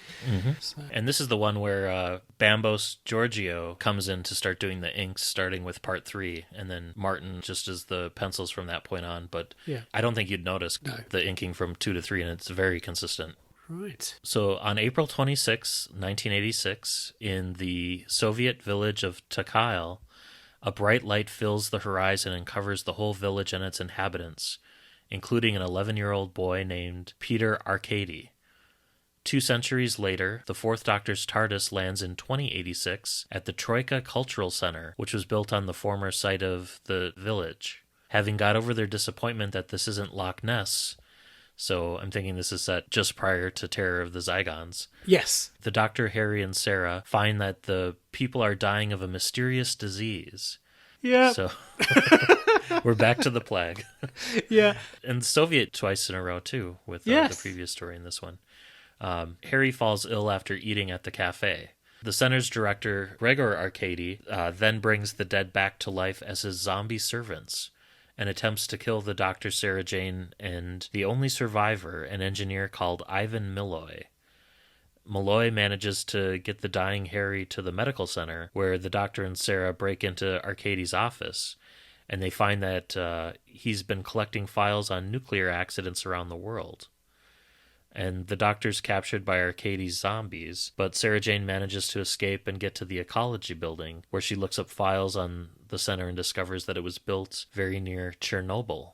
So. And this is the one where Bambos Giorgio comes in to start doing the inks, starting with part 3, and then Martin just does the pencils from that point on. But I don't think you'd notice the inking from 2 to 3, and it's very consistent. Right. So on April 26, 1986, in the Soviet village of Takhail, a bright light fills the horizon and covers the whole village and its inhabitants, including an 11-year-old boy named Peter Arkady. 2 centuries later, the Fourth Doctor's TARDIS lands in 2086 at the Troika Cultural Center, which was built on the former site of the village. Having got over their disappointment that this isn't Loch Ness, so I'm thinking this is set just prior to Terror of the Zygons. Yes. The Doctor, Harry, and Sarah find that the people are dying of a mysterious disease. Yeah. So we're back to the plague. Yeah. And Soviet twice in a row, too, with the previous story in this one. Harry falls ill after eating at the cafe. The center's director, Gregor Arkady, then brings the dead back to life as his zombie servants and attempts to kill the Dr. Sarah Jane and the only survivor, an engineer called Ivan Malloy. Malloy manages to get the dying Harry to the medical center, where the Doctor and Sarah break into Arkady's office, and they find that he's been collecting files on nuclear accidents around the world. And the Doctor's captured by Arcady's zombies, but Sarah Jane manages to escape and get to the ecology building, where she looks up files on the center and discovers that it was built very near Chernobyl,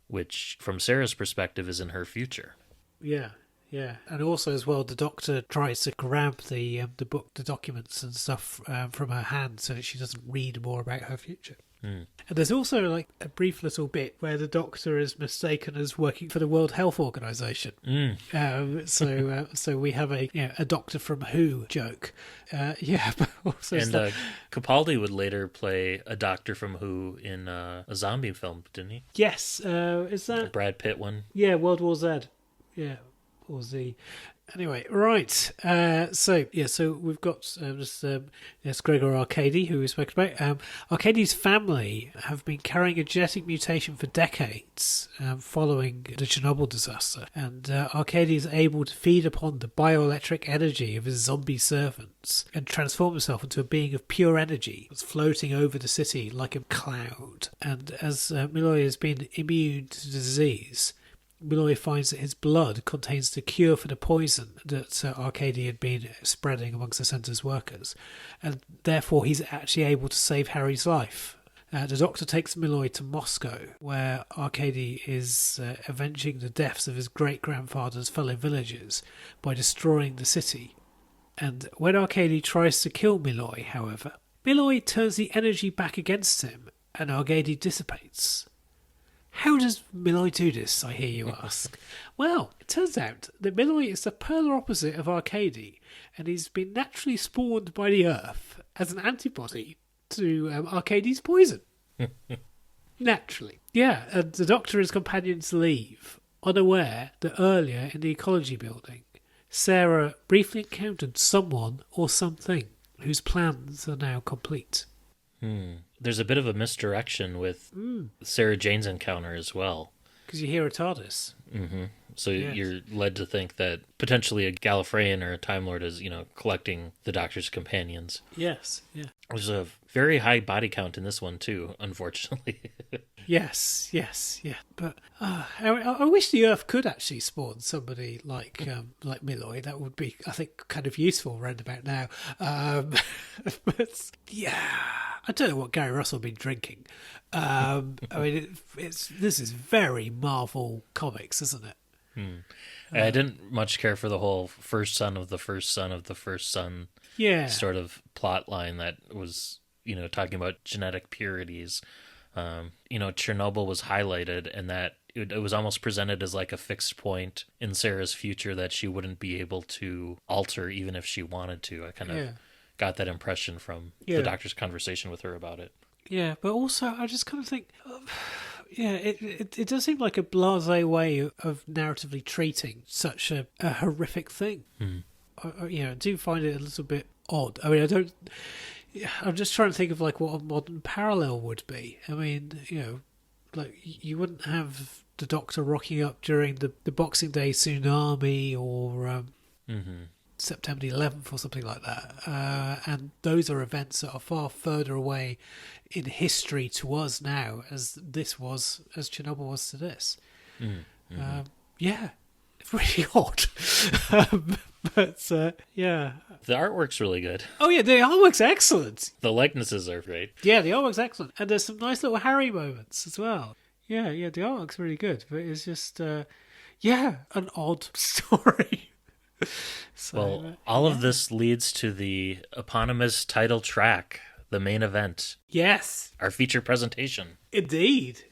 which, from Sarah's perspective, is in her future. Yeah. Yeah, and also as well, the Doctor tries to grab the book, the documents and stuff from her hand so that she doesn't read more about her future. And there's also like a brief little bit where the Doctor is mistaken as working for the World Health Organization. So we have a Doctor from Who joke. But also and Capaldi would later play a Doctor from Who in a zombie film, didn't he? Yes, is that the Brad Pitt one? Yeah, World War Z. Yeah. Or Z. Anyway, right. So we've got Gregor Arcady, who we spoke about. Arcady's family have been carrying a genetic mutation for decades following the Chernobyl disaster, and Arcady is able to feed upon the bioelectric energy of his zombie servants and transform himself into a being of pure energy that's floating over the city like a cloud. And as Milloy has been immune to disease, Milloy finds that his blood contains the cure for the poison that Arcady had been spreading amongst the centre's workers, and therefore he's actually able to save Harry's life. The Doctor takes Milloy to Moscow, where Arcady is avenging the deaths of his great-grandfather's fellow villagers by destroying the city. And when Arcady tries to kill Milloy, however, Milloy turns the energy back against him, and Arcady dissipates. How does Milloy do this, I hear you ask? Well, it turns out that Milloy is the polar opposite of Arcady, and he's been naturally spawned by the Earth as an antibody to Arcady's poison. Naturally. Yeah, and the Doctor and his companions leave, unaware that earlier in the ecology building, Sarah briefly encountered someone or something whose plans are now complete. There's a bit of a misdirection with Sarah Jane's encounter as well. Because you hear a TARDIS. Mm-hmm. So you're led to think that potentially a Gallifreyan or a Time Lord is, collecting the Doctor's companions. Yes, yeah. There's a very high body count in this one too, unfortunately. Yes, yeah. But I wish the Earth could actually spawn somebody like Milloy. That would be, I think, kind of useful round about now. But yeah, I don't know what Gary Russell been drinking. I mean, this is very Marvel comics, isn't it? I didn't much care for the whole first son of the first son of the first son sort of plot line that was, talking about genetic purities. Chernobyl was highlighted, and that it was almost presented as like a fixed point in Sarah's future that she wouldn't be able to alter even if she wanted to. I kind of got that impression from the Doctor's conversation with her about it. Yeah, but also I just kind of think... it does seem like a blasé way of narratively treating such a horrific thing. I do find it a little bit odd. I mean, I'm just trying to think of like what a modern parallel would be. I mean, like you wouldn't have the Doctor rocking up during the Boxing Day tsunami or September the 11th or something like that. And those are events that are far further away in history to us now as Chernobyl was to this. It's really odd. But the artwork's really good. Oh yeah, the artwork's excellent. The likenesses are great. Yeah, the artwork's excellent, and there's some nice little Harry moments as well. Yeah, the artwork's really good, but it's just an odd story. All of this leads to the eponymous title track, the main event. Yes, our feature presentation. Indeed.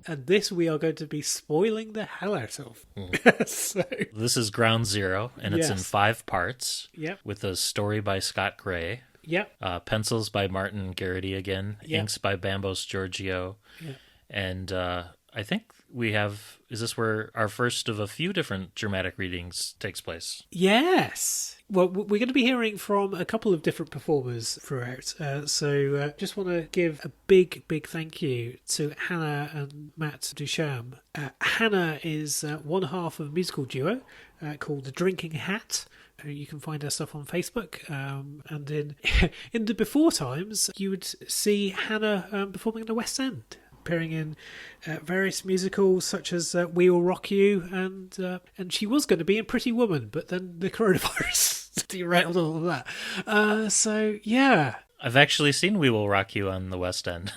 And this we are going to be spoiling the hell out of. This is Ground Zero, and it's in 5 parts. Yep. With a story by Scott Gray. Yep. Pencils by Martin Geraghty again. Yep. Inks by Bambos Giorgio. Yep. And I think we have... Is this where our first of a few different dramatic readings takes place? Yes. Well, we're going to be hearing from a couple of different performers throughout. So just want to give a big thank you to Hannah and Matt Ducharme. Hannah is one half of a musical duo called The Drinking Hat, You can find her stuff on Facebook. And in the before times, you would see Hannah performing in the West End, appearing in various musicals such as We Will Rock You, and she was going to be in Pretty Woman, but then the coronavirus derailed all of that. So, yeah. I've actually seen We Will Rock You on the West End.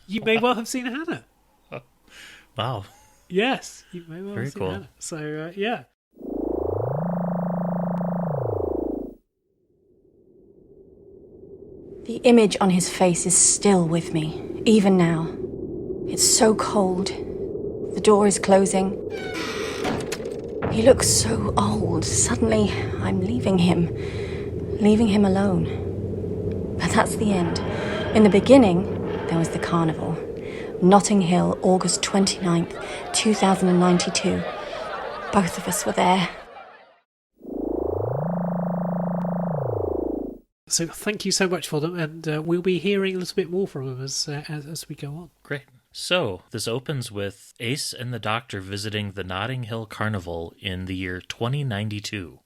You may well have seen Hannah. Wow. Yes, you may well Very have seen cool. Hannah. So, yeah. The image on his face is still with me, even now. It's so cold. The door is closing. He looks so old. Suddenly, I'm leaving him alone. But that's the end. In the beginning, there was the carnival. Notting Hill, August 29th, 2092. Both of us were there. So thank you so much for them, and we'll be hearing a little bit more from them as we go on. Great. So, this opens with Ace and the Doctor visiting the Notting Hill Carnival in the year 2092.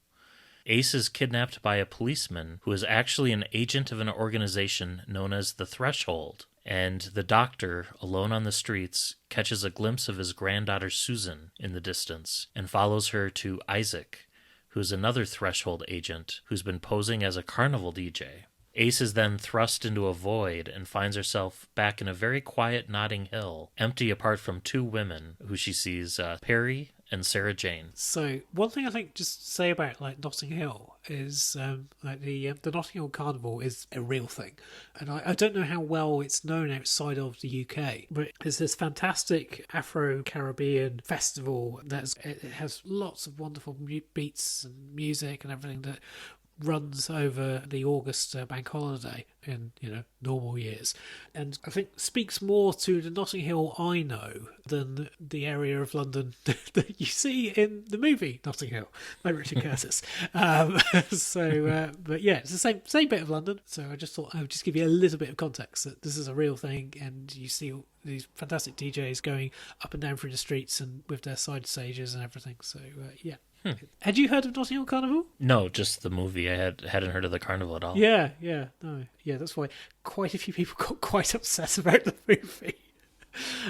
Ace is kidnapped by a policeman who is actually an agent of an organization known as the Threshold, and the Doctor, alone on the streets, catches a glimpse of his granddaughter Susan in the distance and follows her to Isaac, who's another Threshold agent who's been posing as a carnival DJ. Ace is then thrust into a void and finds herself back in a very quiet Notting Hill, empty apart from two women who she sees, Perry and Sarah Jane. So one thing I think just to say about Notting Hill is the Notting Hill Carnival is a real thing, and I don't know how well it's known outside of the UK, but there's this fantastic Afro-Caribbean festival it has lots of wonderful beats and music and everything that runs over the August bank holiday in normal years, and I think speaks more to the Notting Hill I know than the area of London that you see in the movie Notting Hill by Richard Curtis. But yeah, it's the same bit of London. So I just thought I would just give you a little bit of context that this is a real thing, and you see all these fantastic DJs going up and down through the streets and with their side stages and everything. So yeah. Had you heard of Notting Hill Carnival? No, just the movie. I hadn't heard of the carnival at all. Yeah, that's why quite a few people got quite upset about the movie.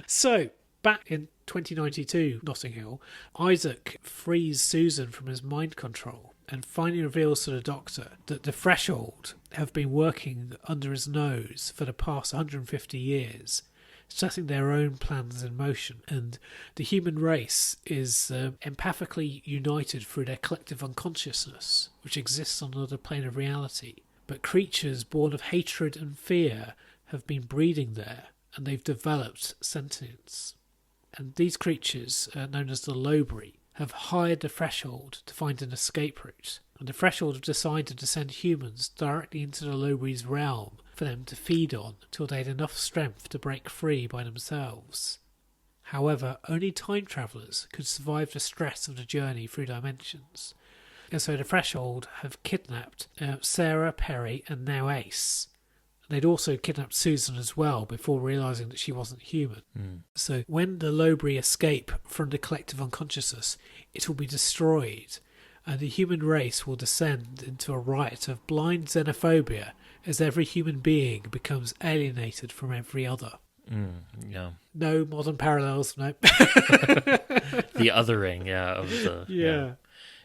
So, back in 2092, Notting Hill, Isaac frees Susan from his mind control and finally reveals to the Doctor that the Threshold have been working under his nose for the past 150 years, setting their own plans in motion, and the human race is empathically united through their collective unconsciousness, which exists on another plane of reality. But creatures born of hatred and fear have been breeding there, and they've developed sentience. And these creatures, known as the Lowbury, have hired the Threshold to find an escape route, and the Threshold have decided to send humans directly into the Lowbury's realm for them to feed on till they had enough strength to break free by themselves. However, only time travellers could survive the stress of the journey through dimensions, and so the Threshold have kidnapped Sarah, Perry, and now Ace. They'd also kidnapped Susan as well before realising that she wasn't human. So when the Lowbury escape from the collective unconsciousness, it will be destroyed, and the human race will descend into a riot of blind xenophobia as every human being becomes alienated from every other. Yeah. No modern parallels, no. The othering, of the... Yeah.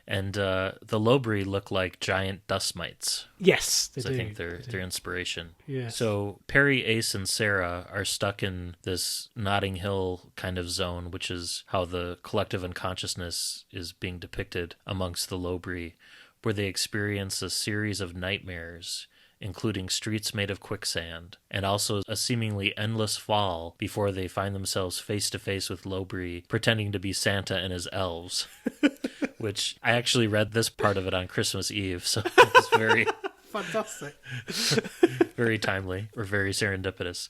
And the Lowbury look like giant dust mites. Yes, they do. I think they're their inspiration. Yes. So Perry, Ace, and Sarah are stuck in this Notting Hill kind of zone, which is how the collective unconsciousness is being depicted amongst the Lowbury, where they experience a series of nightmares, including streets made of quicksand, and also a seemingly endless fall before they find themselves face to face with Lowbury pretending to be Santa and his elves. Which I actually read this part of it on Christmas Eve, so it's very fantastic. Very timely, or very serendipitous.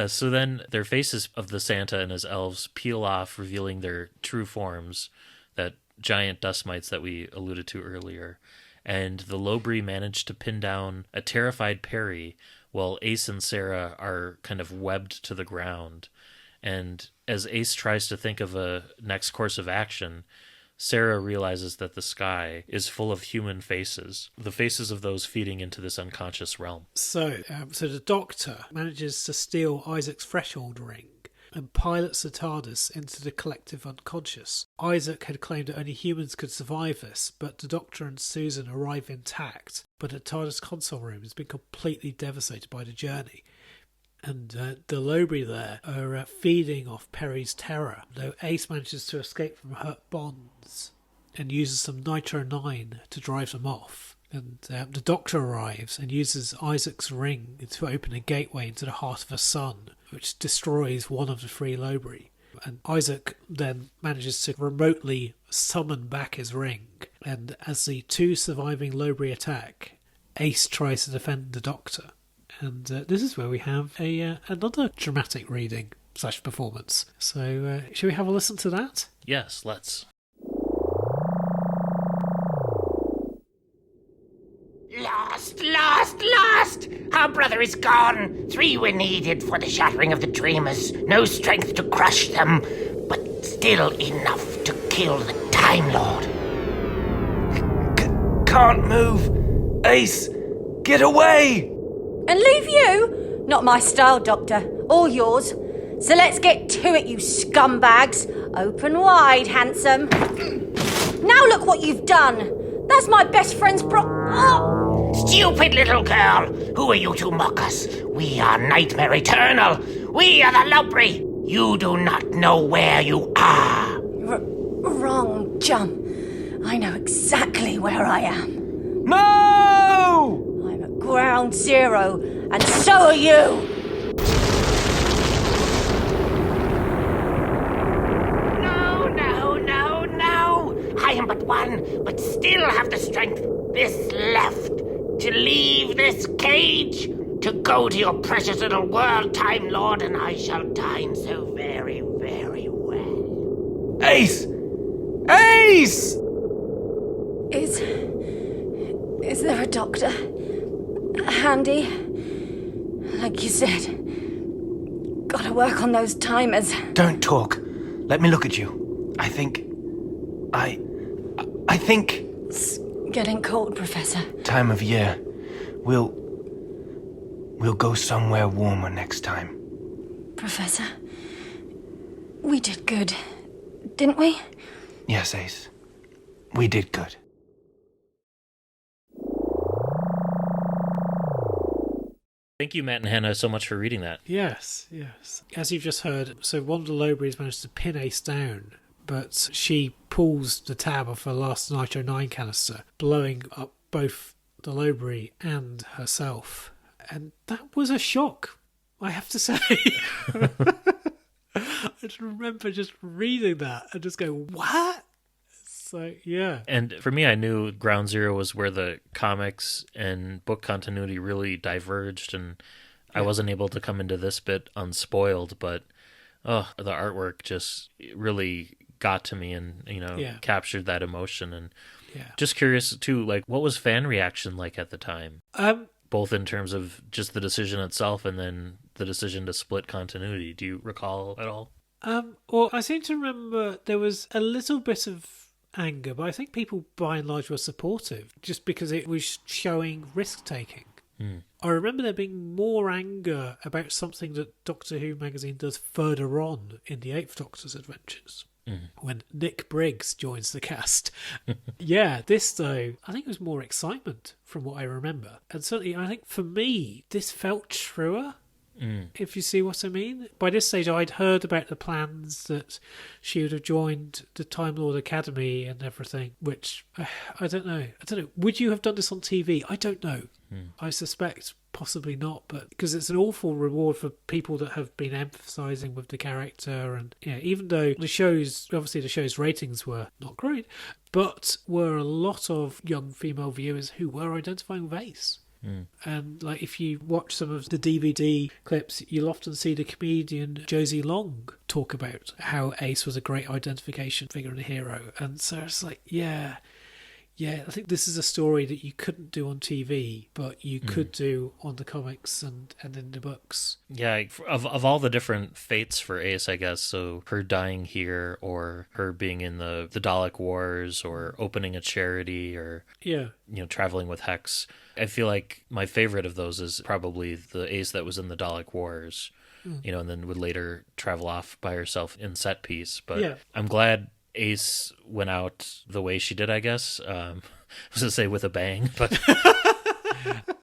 So then their faces of the Santa and his elves peel off, revealing their true forms, that giant dust mites that we alluded to earlier. And the Lowbury managed to pin down a terrified Perry, while Ace and Sarah are kind of webbed to the ground. And as Ace tries to think of a next course of action, Sarah realizes that the sky is full of human faces, the faces of those feeding into this unconscious realm. So the Doctor manages to steal Isaac's threshold ring and pilots the TARDIS into the collective unconscious. Isaac had claimed that only humans could survive this, but the Doctor and Susan arrive intact, but the TARDIS console room has been completely devastated by the journey. And the Lowbury there are feeding off Peri's terror, though Ace manages to escape from hurt bonds and uses some Nitro 9 to drive them off. And the Doctor arrives and uses Isaac's ring to open a gateway into the heart of a sun, which destroys one of the 3 Lowbury. And Isaac then manages to remotely summon back his ring. And as the 2 surviving Lowbury attack, Ace tries to defend the Doctor. And this is where we have another dramatic reading / performance. So shall we have a listen to that? Yes, let's. Lost, lost, lost! Our brother is gone. 3 were needed for the shattering of the Dreamers. No strength to crush them, but still enough to kill the Time Lord. Can't move. Ace, get away! And leave you? Not my style, Doctor. All yours. So let's get to it, you scumbags. Open wide, handsome. Now look what you've done. That's my best friend's Oh! Stupid little girl! Who are you to mock us? We are Nightmare Eternal. We are the Lowbury. You do not know where you are. Wrong, Jum. I know exactly where I am. No! I'm at ground zero, and so are you! No, no, no, no! I am but one, but still have the strength, this left, to leave this cage, to go to your precious little world, Time Lord, and I shall dine so very, very well. Ace! Ace! Is there a doctor handy? Like you said, gotta work on those timers. Don't talk. Let me look at you. I think... It's getting cold, Professor. Time of year. We'll go somewhere warmer next time. Professor, we did good, didn't we? Yes, Ace. We did good. Thank you, Matt and Hannah, so much for reading that. Yes. As you've just heard, so one of the Lowburys managed to pin Ace down, but she pulls the tab off her last Nitro 9 canister, blowing up both the Lowbury and herself. And that was a shock, I have to say. I just remember just reading that and just going, what? So, yeah. And for me, I knew Ground Zero was where the comics and book continuity really diverged, and I wasn't able to come into this bit unspoiled, but the artwork just really got to me and, captured that emotion. And just curious, too, like, what was fan reaction like at the time? Both in terms of just the decision itself and then the decision to split continuity. Do you recall at all? Well, I seem to remember there was a little bit of anger, but I think people by and large were supportive just because it was showing risk-taking. I remember there being more anger about something that Doctor Who magazine does further on in the 8th Doctor's adventures. When Nick Briggs joins the cast. This though, I think it was more excitement from what I remember. And certainly I think for me, this felt truer. If you see what I mean. By this stage, I'd heard about the plans that she would have joined the Time Lord Academy and everything, which, I don't know. Would you have done this on TV? I don't know. I suspect possibly not, but because it's an awful reward for people that have been emphasising with the character. And even though the show's ratings were not great, but were a lot of young female viewers who were identifying with Ace. And like if you watch some of the DVD clips, you'll often see the comedian Josie Long talk about how Ace was a great identification figure and a hero. And so it's like, Yeah, I think this is a story that you couldn't do on TV, but you could do on the comics and in the books. Yeah, of all the different fates for Ace, I guess, so her dying here, or her being in the Dalek Wars, or opening a charity, or traveling with Hex, I feel like my favorite of those is probably the Ace that was in the Dalek Wars, and then would later travel off by herself in Set Piece. But I'm glad Ace went out the way she did, I guess. I was going to say with a bang, but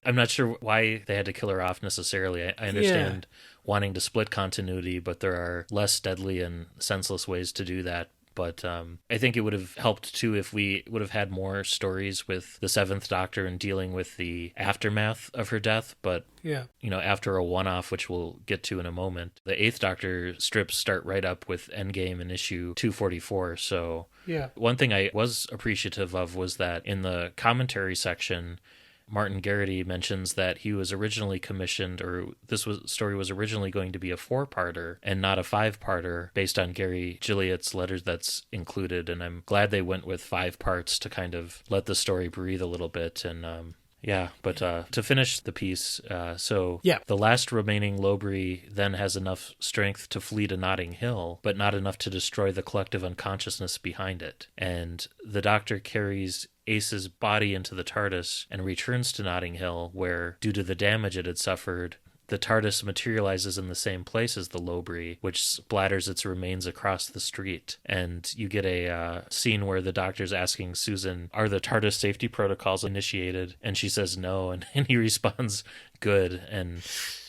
I'm not sure why they had to kill her off necessarily. I understand wanting to split continuity, but there are less deadly and senseless ways to do that. But I think it would have helped, too, if we would have had more stories with the Seventh Doctor and dealing with the aftermath of her death. But, after a one-off, which we'll get to in a moment, the Eighth Doctor strips start right up with Endgame in issue 244. So one thing I was appreciative of was that in the commentary section, Martin Geraghty mentions that he was originally commissioned, or story was originally going to be a 4-parter and not a 5-parter based on Gary Gilliatt's letters that's included. And I'm glad they went with 5 parts to kind of let the story breathe a little bit. And to finish the piece, the last remaining Lowbury then has enough strength to flee to Notting Hill, but not enough to destroy the collective unconsciousness behind it. And the Doctor carries Ace's body into the TARDIS and returns to Notting Hill, where, due to the damage it had suffered, the TARDIS materializes in the same place as the Lowbury, which splatters its remains across the street. And you get a scene where the Doctor's asking Susan, are the TARDIS safety protocols initiated? And she says no, and he responds, good. And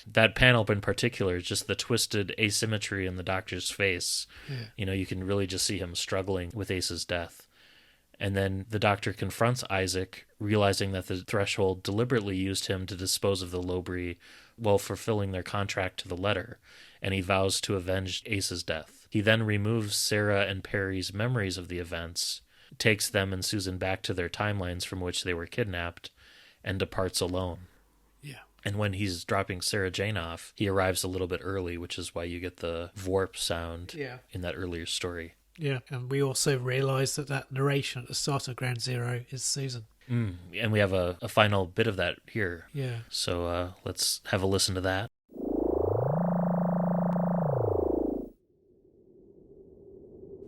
that panel in particular, just the twisted asymmetry in the Doctor's face. You can really just see him struggling with Ace's death. And then the Doctor confronts Isaac, realizing that the Threshold deliberately used him to dispose of the Lowbury while fulfilling their contract to the letter, and he vows to avenge Ace's death. He then removes Sarah and Perry's memories of the events, takes them and Susan back to their timelines from which they were kidnapped, and departs alone. And when he's dropping Sarah Jane off, he arrives a little bit early, which is why you get the Vorp sound in that earlier story. Yeah, and we also realise that narration at the start of Ground Zero is Susan. And we have a final bit of that here. Yeah. So let's have a listen to that.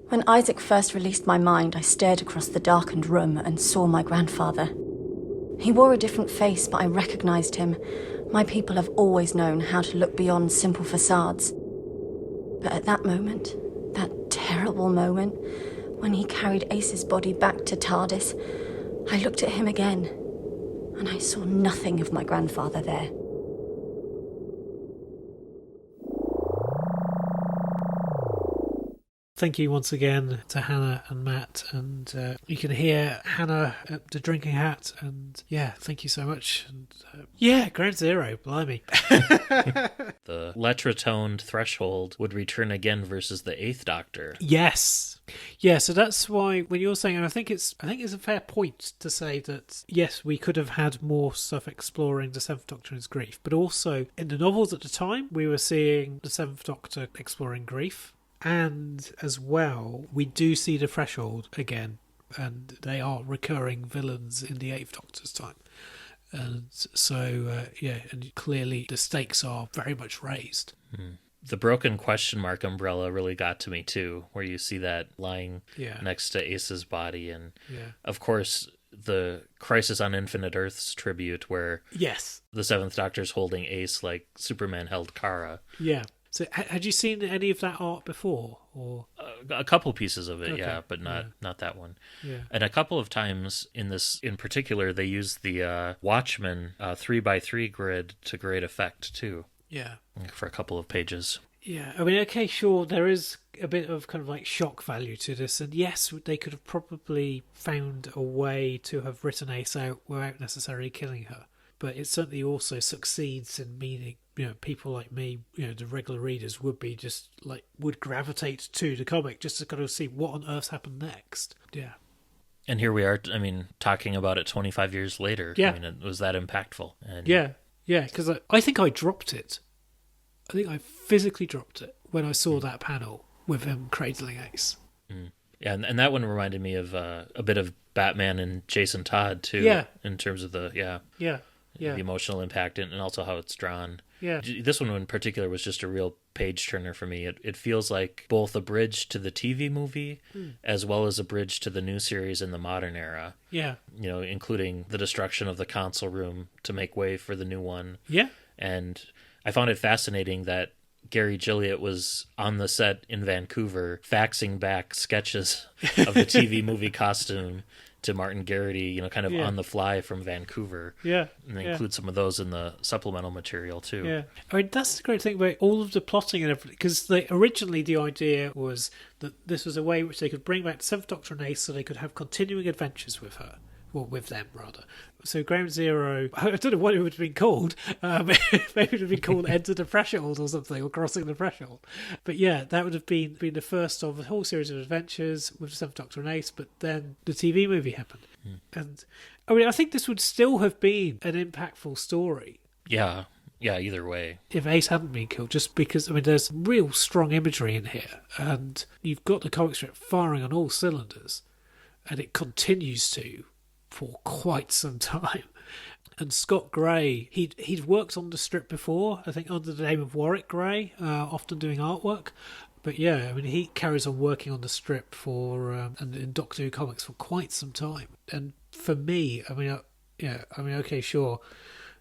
When Isaac first released my mind, I stared across the darkened room and saw my grandfather. He wore a different face, but I recognised him. My people have always known how to look beyond simple facades. But at that moment, that terrible moment, when he carried Ace's body back to TARDIS, I looked at him again, and I saw nothing of my grandfather there. Thank you once again to Hannah and Matt, and you can hear Hannah at the drinking hat, and thank you so much. And Ground Zero, blimey. The Letra-toned Threshold would return again versus the Eighth Doctor. Yes. Yeah, so that's why when you're saying, and I think it's a fair point to say that, yes, we could have had more stuff exploring the Seventh Doctor and his grief, but also in the novels at the time, we were seeing the Seventh Doctor exploring grief. And as well, we do see the Threshold again, and they are recurring villains in the Eighth Doctor's time. And so, and clearly the stakes are very much raised. The broken question mark umbrella really got to me too, where you see that lying next to Ace's body. And of course, the Crisis on Infinite Earths tribute, where the Seventh Doctor's holding Ace like Superman held Kara. Yeah. So had you seen any of that art before? Or a couple pieces of it, but not that one. Yeah. And a couple of times in this in particular, they used the Watchmen 3x3 grid to great effect too. Yeah. For a couple of pages. Yeah, I mean, okay, sure, there is a bit of kind of like shock value to this, and yes, they could have probably found a way to have written Ace out without necessarily killing her. But it certainly also succeeds in meaning, people like me, the regular readers would gravitate to the comic just to kind of see what on earth's happened next. Yeah. And here we are, talking about it 25 years later. Yeah. It was that impactful. And yeah, because I think I dropped it. I think I physically dropped it when I saw that panel with him cradling Ace. Yeah, and that one reminded me of a bit of Batman and Jason Todd too. Yeah. In terms of the Yeah. the emotional impact and also how it's drawn. Yeah. This one in particular was just a real page turner for me. It feels like both a bridge to the TV movie as well as a bridge to the new series in the modern era. Yeah. You know, including the destruction of the console room to make way for the new one. Yeah. And I found it fascinating that Gary Gilliott was on the set in Vancouver faxing back sketches of the TV movie costume to Martin Geraghty, you know, kind of on the fly from Vancouver. Yeah. And they include some of those in the supplemental material too. Yeah. I mean, that's the great thing about all of the plotting and everything, because originally the idea was that this was a way which they could bring back the Seventh Doctor and Ace so they could have continuing adventures with her. Well, with them, rather. So Ground Zero, I don't know what it would have been called. Maybe it would have been called Enter the Threshold or something, or Crossing the Threshold. But yeah, that would have been the first of a whole series of adventures with the Seventh Doctor and Ace, but then the TV movie happened. And I mean, I think this would still have been an impactful story. Yeah, either way. If Ace hadn't been killed, just because, I mean, there's real strong imagery in here, and you've got the comic strip firing on all cylinders, and it continues to for quite some time. And Scott Gray, he'd worked on the strip before, I think under the name of Warwick Gray, often doing artwork. But yeah, I mean, he carries on working on the strip for and in Doctor Who comics for quite some time. And for me, I mean, okay, sure,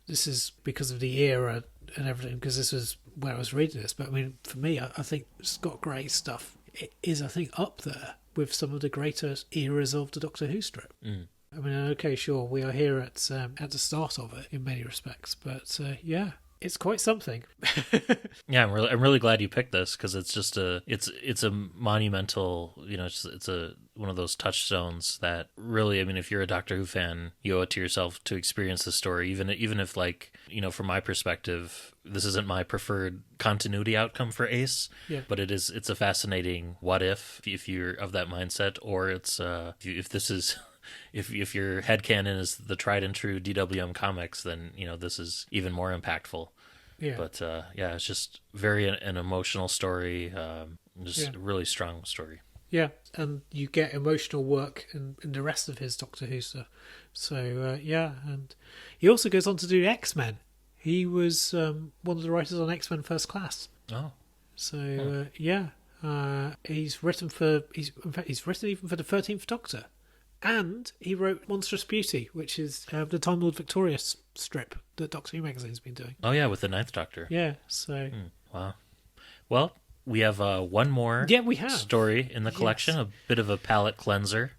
this is because of the era and everything, because this was when I was reading this. But I mean, for me, I think Scott Gray's stuff is, I think, up there with some of the greater eras of the Doctor Who strip. I mean, okay, sure, we are here at the start of it in many respects, but yeah, it's quite something. Yeah, I'm really glad you picked this, because it's just it's a monumental, you know, it's one of those touchstones that really, I mean, if you're a Doctor Who fan, you owe it to yourself to experience the story, even if, like, you know, from my perspective, this isn't my preferred continuity outcome for Ace, but it's a fascinating what if you're of that mindset, or it's if this is. If your headcanon is the tried and true DWM comics, then, you know, this is even more impactful. Yeah. But it's just an emotional story, a really strong story. Yeah, and you get emotional work in the rest of his Doctor Who stuff. So, and he also goes on to do X-Men. He was one of the writers on X-Men First Class. Oh. So, he's written even for the 13th Doctor. And he wrote Monstrous Beauty, which is the Time Lord Victoria strip that Doctor Who magazine's been doing. Oh, yeah, with the Ninth Doctor. Yeah, so... Wow. Well, we have one more story in the collection, a bit of a palate cleanser.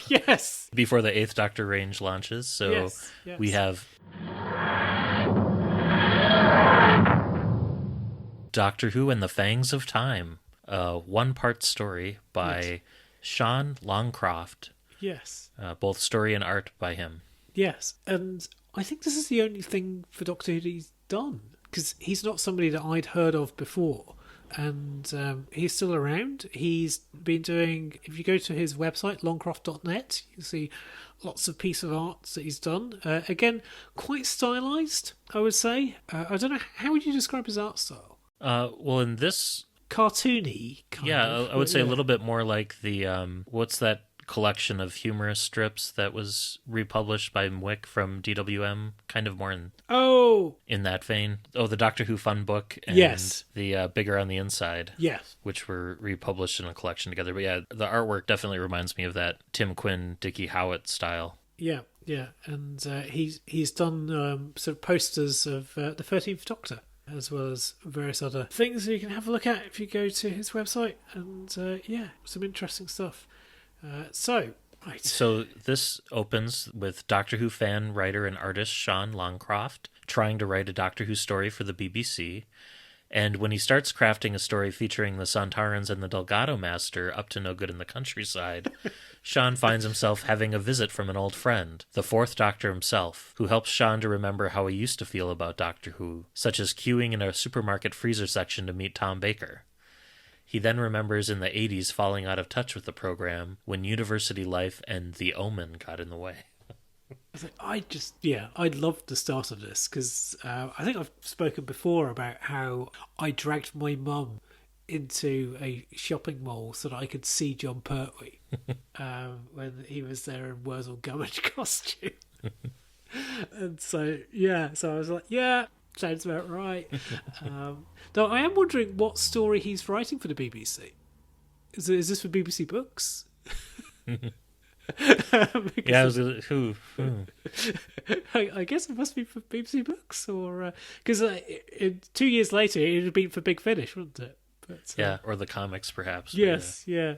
Yes! Before the Eighth Doctor range launches. So we have... Doctor Who and the Fangs of Time, a one-part story by Sean Longcroft. Yes. Both story and art by him. Yes, and I think this is the only thing for Doctor Who that he's done, because he's not somebody that I'd heard of before, and he's still around. He's been doing, if you go to his website, longcroft.net, you can see lots of pieces of art that he's done. Again, quite stylized, I would say. I don't know, how would you describe his art style? Well, in this... Cartoony, kind of. I would say a little bit more like the, what's that collection of humorous strips that was republished by Mwick from DWM, kind of more in that vein. Oh, the Doctor Who Fun Book and the Bigger on the Inside, which were republished in a collection together. But yeah, the artwork definitely reminds me of that Tim Quinn, Dickie Howitt style. Yeah, and he's done sort of posters of the 13th Doctor, as well as various other things that you can have a look at if you go to his website, and some interesting stuff. So this opens with Doctor Who fan, writer, and artist Sean Longcroft trying to write a Doctor Who story for the BBC. And when he starts crafting a story featuring the Sontarans and the Delgado Master up to no good in the countryside, Sean finds himself having a visit from an old friend, the Fourth Doctor himself, who helps Sean to remember how he used to feel about Doctor Who, such as queuing in a supermarket freezer section to meet Tom Baker. He then remembers in the 80s falling out of touch with the program when university life and The Omen got in the way. I loved the start of this, because I think I've spoken before about how I dragged my mum into a shopping mall so that I could see John Pertwee when he was there in Wurzel Gummidge costume. And so I was like, yeah, sounds about right. Though I am wondering what story he's writing for the BBC. Is this for BBC Books? Yeah, who? I guess it must be for BBC Books, or because 2 years later it would have been for Big Finish, wouldn't it? But, yeah, or the comics, perhaps. Yes, yeah.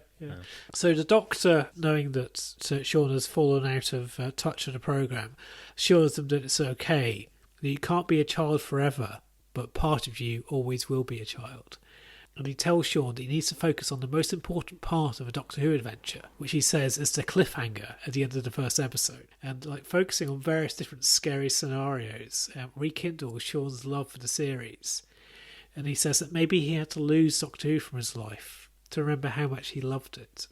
So the Doctor, knowing that Sean has fallen out of touch of the programme, assures them that it's okay, that you can't be a child forever, but part of you always will be a child. And he tells Sean that he needs to focus on the most important part of a Doctor Who adventure, which he says is the cliffhanger at the end of the first episode. And focusing on various different scary scenarios rekindles Sean's love for the series. And he says that maybe he had to lose Doctor Who from his life to remember how much he loved it.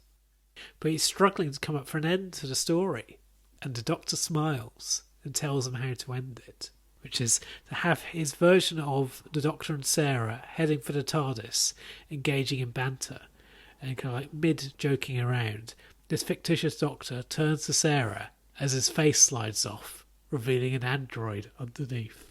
But he's struggling to come up for an end to the story. And the Doctor smiles and tells him how to end it, which is to have his version of the Doctor and Sarah heading for the TARDIS, engaging in banter, and kind of mid-joking around. This fictitious Doctor turns to Sarah as his face slides off, revealing an android underneath.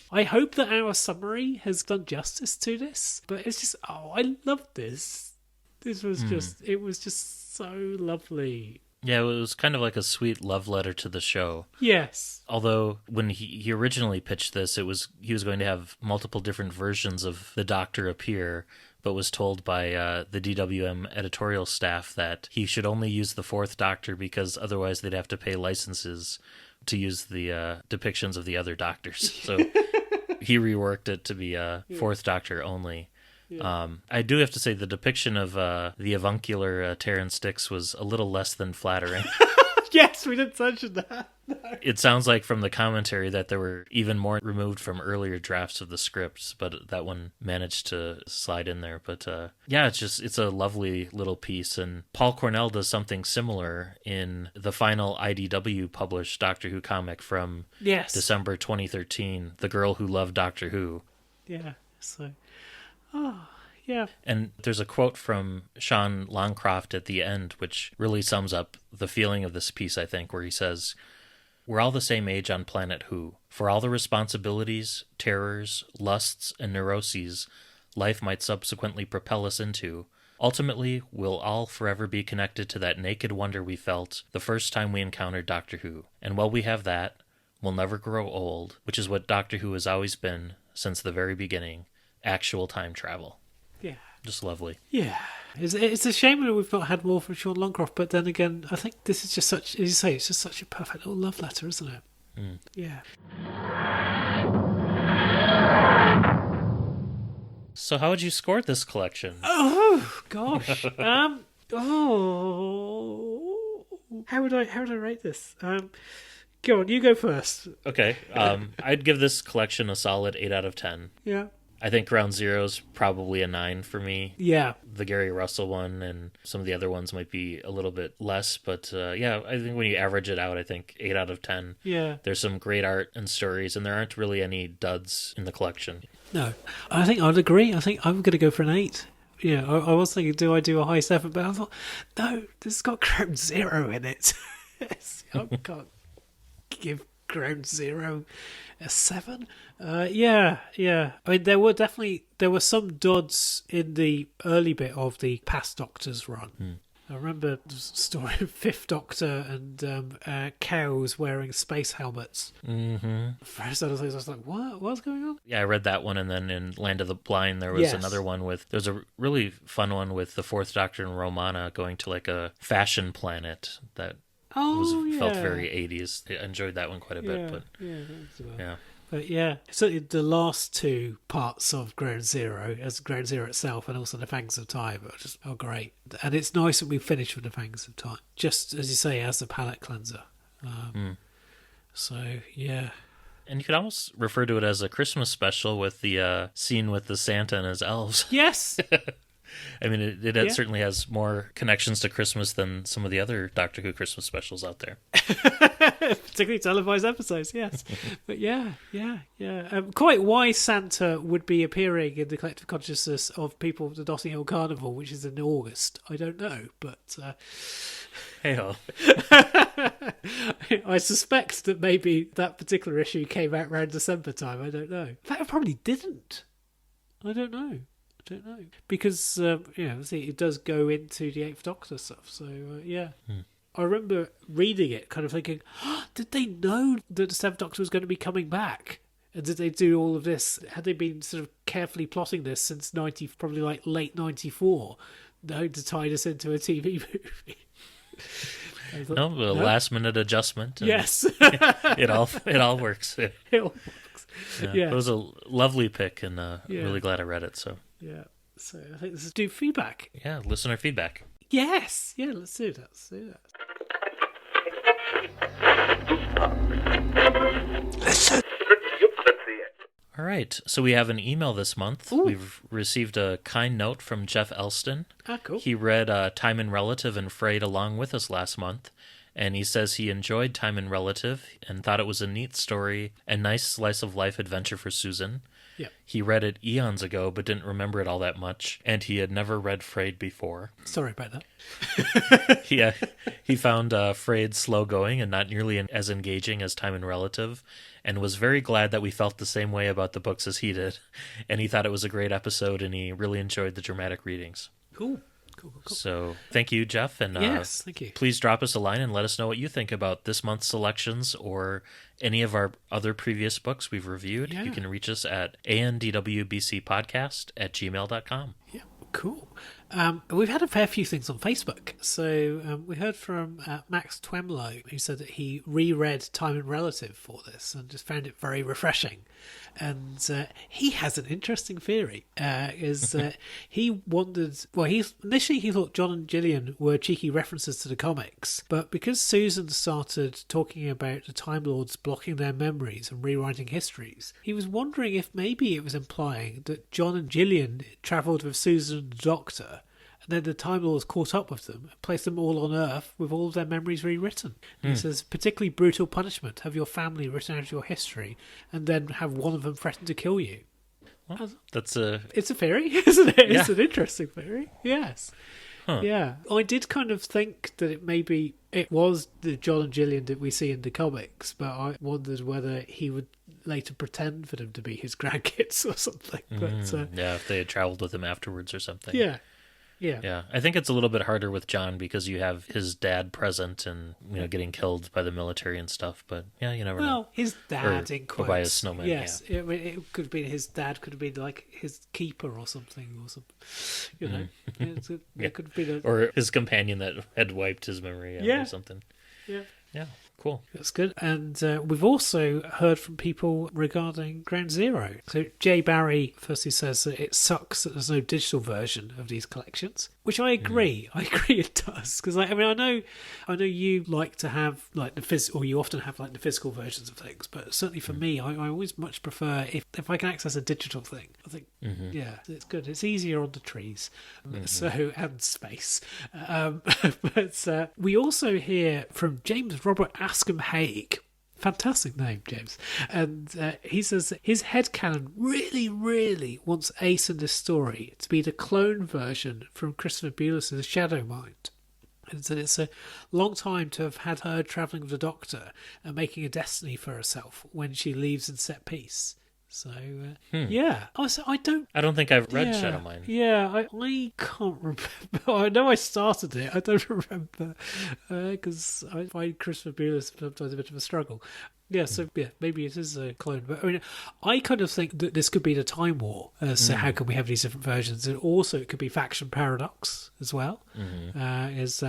I hope that our summary has done justice to this, but it's just, I love this. This was it was just so lovely. Yeah, it was kind of like a sweet love letter to the show. Yes. Although when he originally pitched this, he was going to have multiple different versions of the Doctor appear, but was told by the DWM editorial staff that he should only use the Fourth Doctor because otherwise they'd have to pay licenses to use the depictions of the other Doctors. So he reworked it to be Fourth Doctor only. Yeah. I do have to say the depiction of the avuncular Terrance Dix was a little less than flattering. Yes, we didn't mention that. No. It sounds like from the commentary that there were even more removed from earlier drafts of the scripts, but that one managed to slide in there. But yeah, it's a lovely little piece. And Paul Cornell does something similar in the final IDW published Doctor Who comic from December 2013, The Girl Who Loved Doctor Who. Yeah, so... Oh, yeah. And there's a quote from Sean Longcroft at the end, which really sums up the feeling of this piece, I think, where he says, "We're all the same age on planet Who. For all the responsibilities, terrors, lusts, and neuroses life might subsequently propel us into, ultimately we'll all forever be connected to that naked wonder we felt the first time we encountered Doctor Who. And while we have that, we'll never grow old, which is what Doctor Who has always been since the very beginning. Actual time travel." Yeah. Just lovely. Yeah. It's a shame that we've not had more from Sean Longcroft, but then again, I think this is just such, as you say, it's just such a perfect little love letter, isn't it? Mm. Yeah. So how would you score this collection? Oh, gosh. How would I rate this? Go on, you go first. Okay. I'd give this collection a solid 8 out of 10. Yeah. I think Ground Zero's probably a 9 for me. Yeah. The Gary Russell one and some of the other ones might be a little bit less, but yeah, I think when you average it out, I think 8 out of 10. Yeah. There's some great art and stories, and there aren't really any duds in the collection. No. I think I'd agree. I think I'm going to go for an 8. Yeah, I was thinking, do I do a high 7? But I thought, no, this has got Ground Zero in it. I can't give Ground Zero a 7. Yeah. I mean, there were some duds in the early bit of the past Doctor's run. I remember the story of Fifth Doctor and cows wearing space helmets. Mm-hmm. First, I was like, what's going on? Yeah, I read that one, and then in Land of the Blind, there was another one there's a really fun one with the Fourth Doctor and Romana going to like a fashion planet that felt very 80s. I enjoyed that one quite a bit. But yeah. But yeah, certainly the last two parts of Ground Zero, as Ground Zero itself and also The Fangs of Time, are just great. And it's nice that we finish with The Fangs of Time, just as you say, as a palate cleanser. So yeah. And you could almost refer to it as a Christmas special with the scene with the Santa and his elves. Yes. I mean, it certainly has more connections to Christmas than some of the other Doctor Who Christmas specials out there. Particularly televised episodes, yes. But yeah. Quite why Santa would be appearing in the collective consciousness of people at the Notting Hill Carnival, which is in August, I don't know. But Hey-ho. I suspect that maybe that particular issue came out around December time. I don't know. In fact, it probably didn't. I don't know. Because, see, it does go into the Eighth Doctor stuff. So, I remember reading it, kind of thinking, did they know that the Seventh Doctor was going to be coming back? And did they do all of this? Had they been sort of carefully plotting this since probably like late 94, to tie this into a TV movie? Thought, no, a last-minute adjustment. Yes. it all works. It all works. Yeah. It was a lovely pick, and really glad I read it. So so I think this is do feedback. Yeah, listener feedback. Yes, let's do that. Listen. All right, so we have an email this month. Ooh. We've received a kind note from Jeff Elston. Cool. He read Time and Relative and Frayed along with us last month, and he says he enjoyed Time and Relative and thought it was a neat story and nice slice-of-life adventure for Susan. Yeah. He read it eons ago, but didn't remember it all that much, and he had never read Frayed before. Sorry about that. He found Frayed slow-going and not nearly as engaging as Time and Relative, and was very glad that we felt the same way about the books as he did, and he thought it was a great episode, and he really enjoyed the dramatic readings. Cool. So thank you, Jeff, and yes, thank you. Please drop us a line and let us know what you think about this month's selections or any of our other previous books we've reviewed. Yeah. You can reach us at andwbcpodcast@gmail.com. Yeah, cool. We've had a fair few things on Facebook. So we heard from Max Twemlow, who said that he reread Time and Relative for this and just found it very refreshing. And he has an interesting theory. He wondered... Well, initially he thought John and Gillian were cheeky references to the comics, but because Susan started talking about the Time Lords blocking their memories and rewriting histories, he was wondering if maybe it was implying that John and Gillian travelled with Susan and the Doctor, and then the Time Lords caught up with them and placed them all on Earth with all of their memories rewritten. He says, particularly brutal punishment, have your family written out your history, and then have one of them threaten to kill you. Well, it's a theory, isn't it? It's Yeah. an interesting theory, yes. Huh. Yeah, I did kind of think that it was the John and Gillian that we see in the comics, but I wondered whether he would later pretend for them to be his grandkids or something. But if they had traveled with him afterwards or something. Yeah. Yeah, I think it's a little bit harder with John because you have his dad present and getting killed by the military and stuff. But you never know. Well, his dad in quotes. Or by a snowman. Yes, it could have been his dad. Could have been like his keeper or something. It could have been or his companion that had wiped his memory out or something. Yeah, cool. That's good. And we've also heard from people regarding Ground Zero. So Jay Barry firstly says that it sucks that there's no digital version of these collections, which I agree. I agree it does, because I know you like to have like the physical, or you often have like the physical versions of things, but certainly for me, I always much prefer if I can access a digital thing. I think it's good. It's easier on the trees, and space. But we also hear from James Robert Askham Haig. Fantastic name, James. And he says that his headcanon really, really wants Ace in this story to be the clone version from Christopher Buelis' Shadow Mind. And so it's a long time to have had her travelling with the Doctor and making a destiny for herself when she leaves in set piece. So, yeah. I don't think I've read Shadow Mind. Yeah, I can't remember. I know I started it. I don't remember. Because I find Christopher Buelis sometimes a bit of a struggle. Yeah, so maybe it is a clone. But I mean, I kind of think that this could be the Time War. So how can we have these different versions? And also it could be Faction Paradox as well.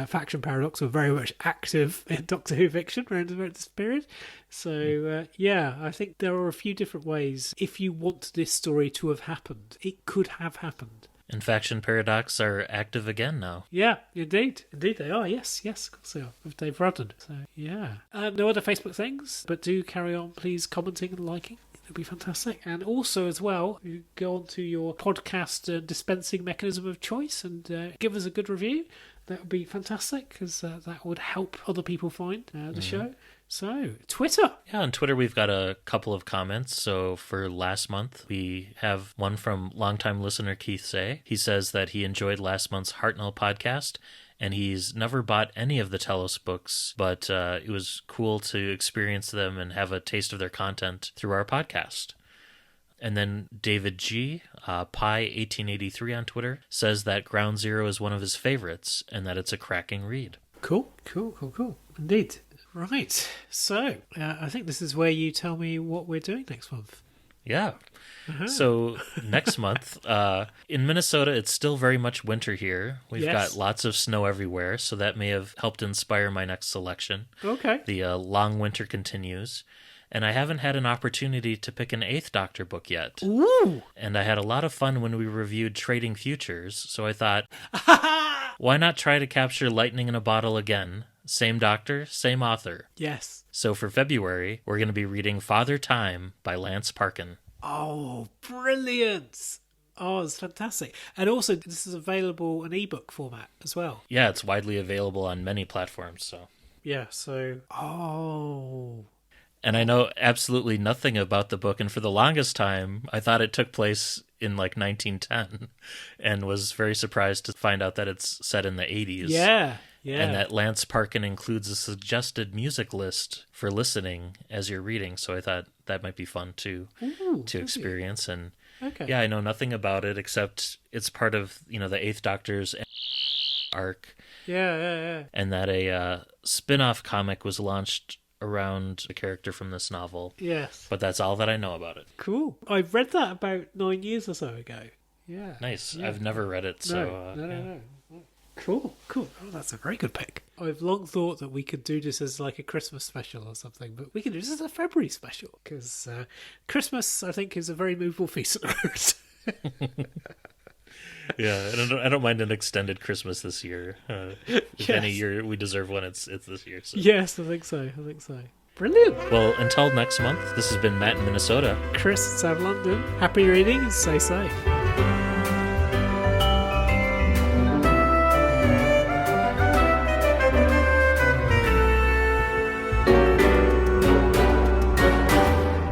Faction Paradox were very much active in Doctor Who fiction around this period. So, I think there are a few different ways. If you want this story to have happened, it could have happened. And Faction Paradox are active again now. Yeah, indeed. Indeed they are, yes, of course they are, with Dave Rudden. So, yeah. No other Facebook things, but do carry on, please, commenting and liking. It'd be fantastic. And also, as well, you go onto your podcast dispensing mechanism of choice and give us a good review. That would be fantastic, because that would help other people find the show. So, Twitter. Yeah, on Twitter we've got a couple of comments. So for last month, we have one from longtime listener Keith Say. He says that he enjoyed last month's Hartnell podcast, and he's never bought any of the Telos books, but it was cool to experience them and have a taste of their content through our podcast. And then David G, Pi1883 on Twitter, says that Ground Zero is one of his favorites and that it's a cracking read. Cool. Indeed. Right. So, I think this is where you tell me what we're doing next month. Yeah. So next month, in Minnesota, it's still very much winter here. We've got lots of snow everywhere, so that may have helped inspire my next selection. Okay. The long winter continues, and I haven't had an opportunity to pick an Eighth Doctor book yet. Ooh! And I had a lot of fun when we reviewed Trading Futures, so I thought, why not try to capture lightning in a bottle again? Same doctor, same author. Yes. So for February, we're going to be reading Father Time by Lance Parkin. Oh, brilliant. Oh, it's fantastic. And also, this is available in ebook format as well. Yeah, it's widely available on many platforms, so. Yeah, so... Oh. And I know absolutely nothing about the book, and for the longest time, I thought it took place in, 1910, and was very surprised to find out that it's set in the 80s. Yeah. And that Lance Parkin includes a suggested music list for listening as you're reading, so I thought that might be fun to experience. And yeah, I know nothing about it except it's part of the Eighth Doctor's arc. Yeah. And that a spin-off comic was launched around a character from this novel. Yes. But that's all that I know about it. Cool. I read that about 9 years or so ago. Yeah. Nice. Yeah. I've never read it, so... No. Cool. Oh, that's a very good pick. I've long thought that we could do this as like a Christmas special or something, but we can do this as a February special, because Christmas, I think, is a very movable feast of the road. Yeah, and I don't mind an extended Christmas this year. If any year we deserve one, it's this year. So. Yes, I think so. Brilliant. Well, until next month, this has been Matt in Minnesota. Chris in South London. Happy reading and stay safe.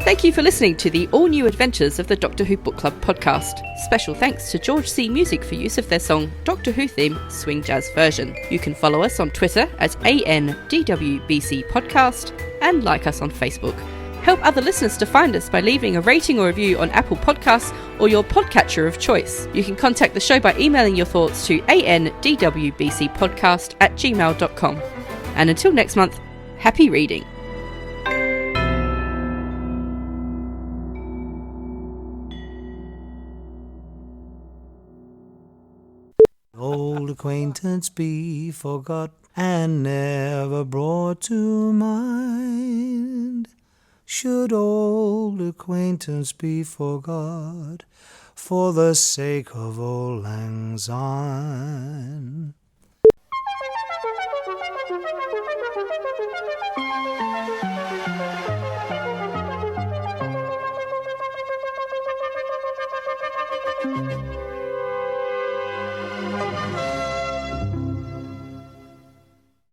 Thank you for listening to the all-new adventures of the Doctor Who Book Club podcast. Special thanks to George C. Music for use of their song Doctor Who Theme Swing Jazz Version. You can follow us on Twitter at ANDWBC Podcast and like us on Facebook. Help other listeners to find us by leaving a rating or review on Apple Podcasts or your podcatcher of choice. You can contact the show by emailing your thoughts to andwbcpodcast@gmail.com. And until next month, happy reading. Old acquaintance be forgot and never brought to mind. Should old acquaintance be forgot for the sake of old lang syne?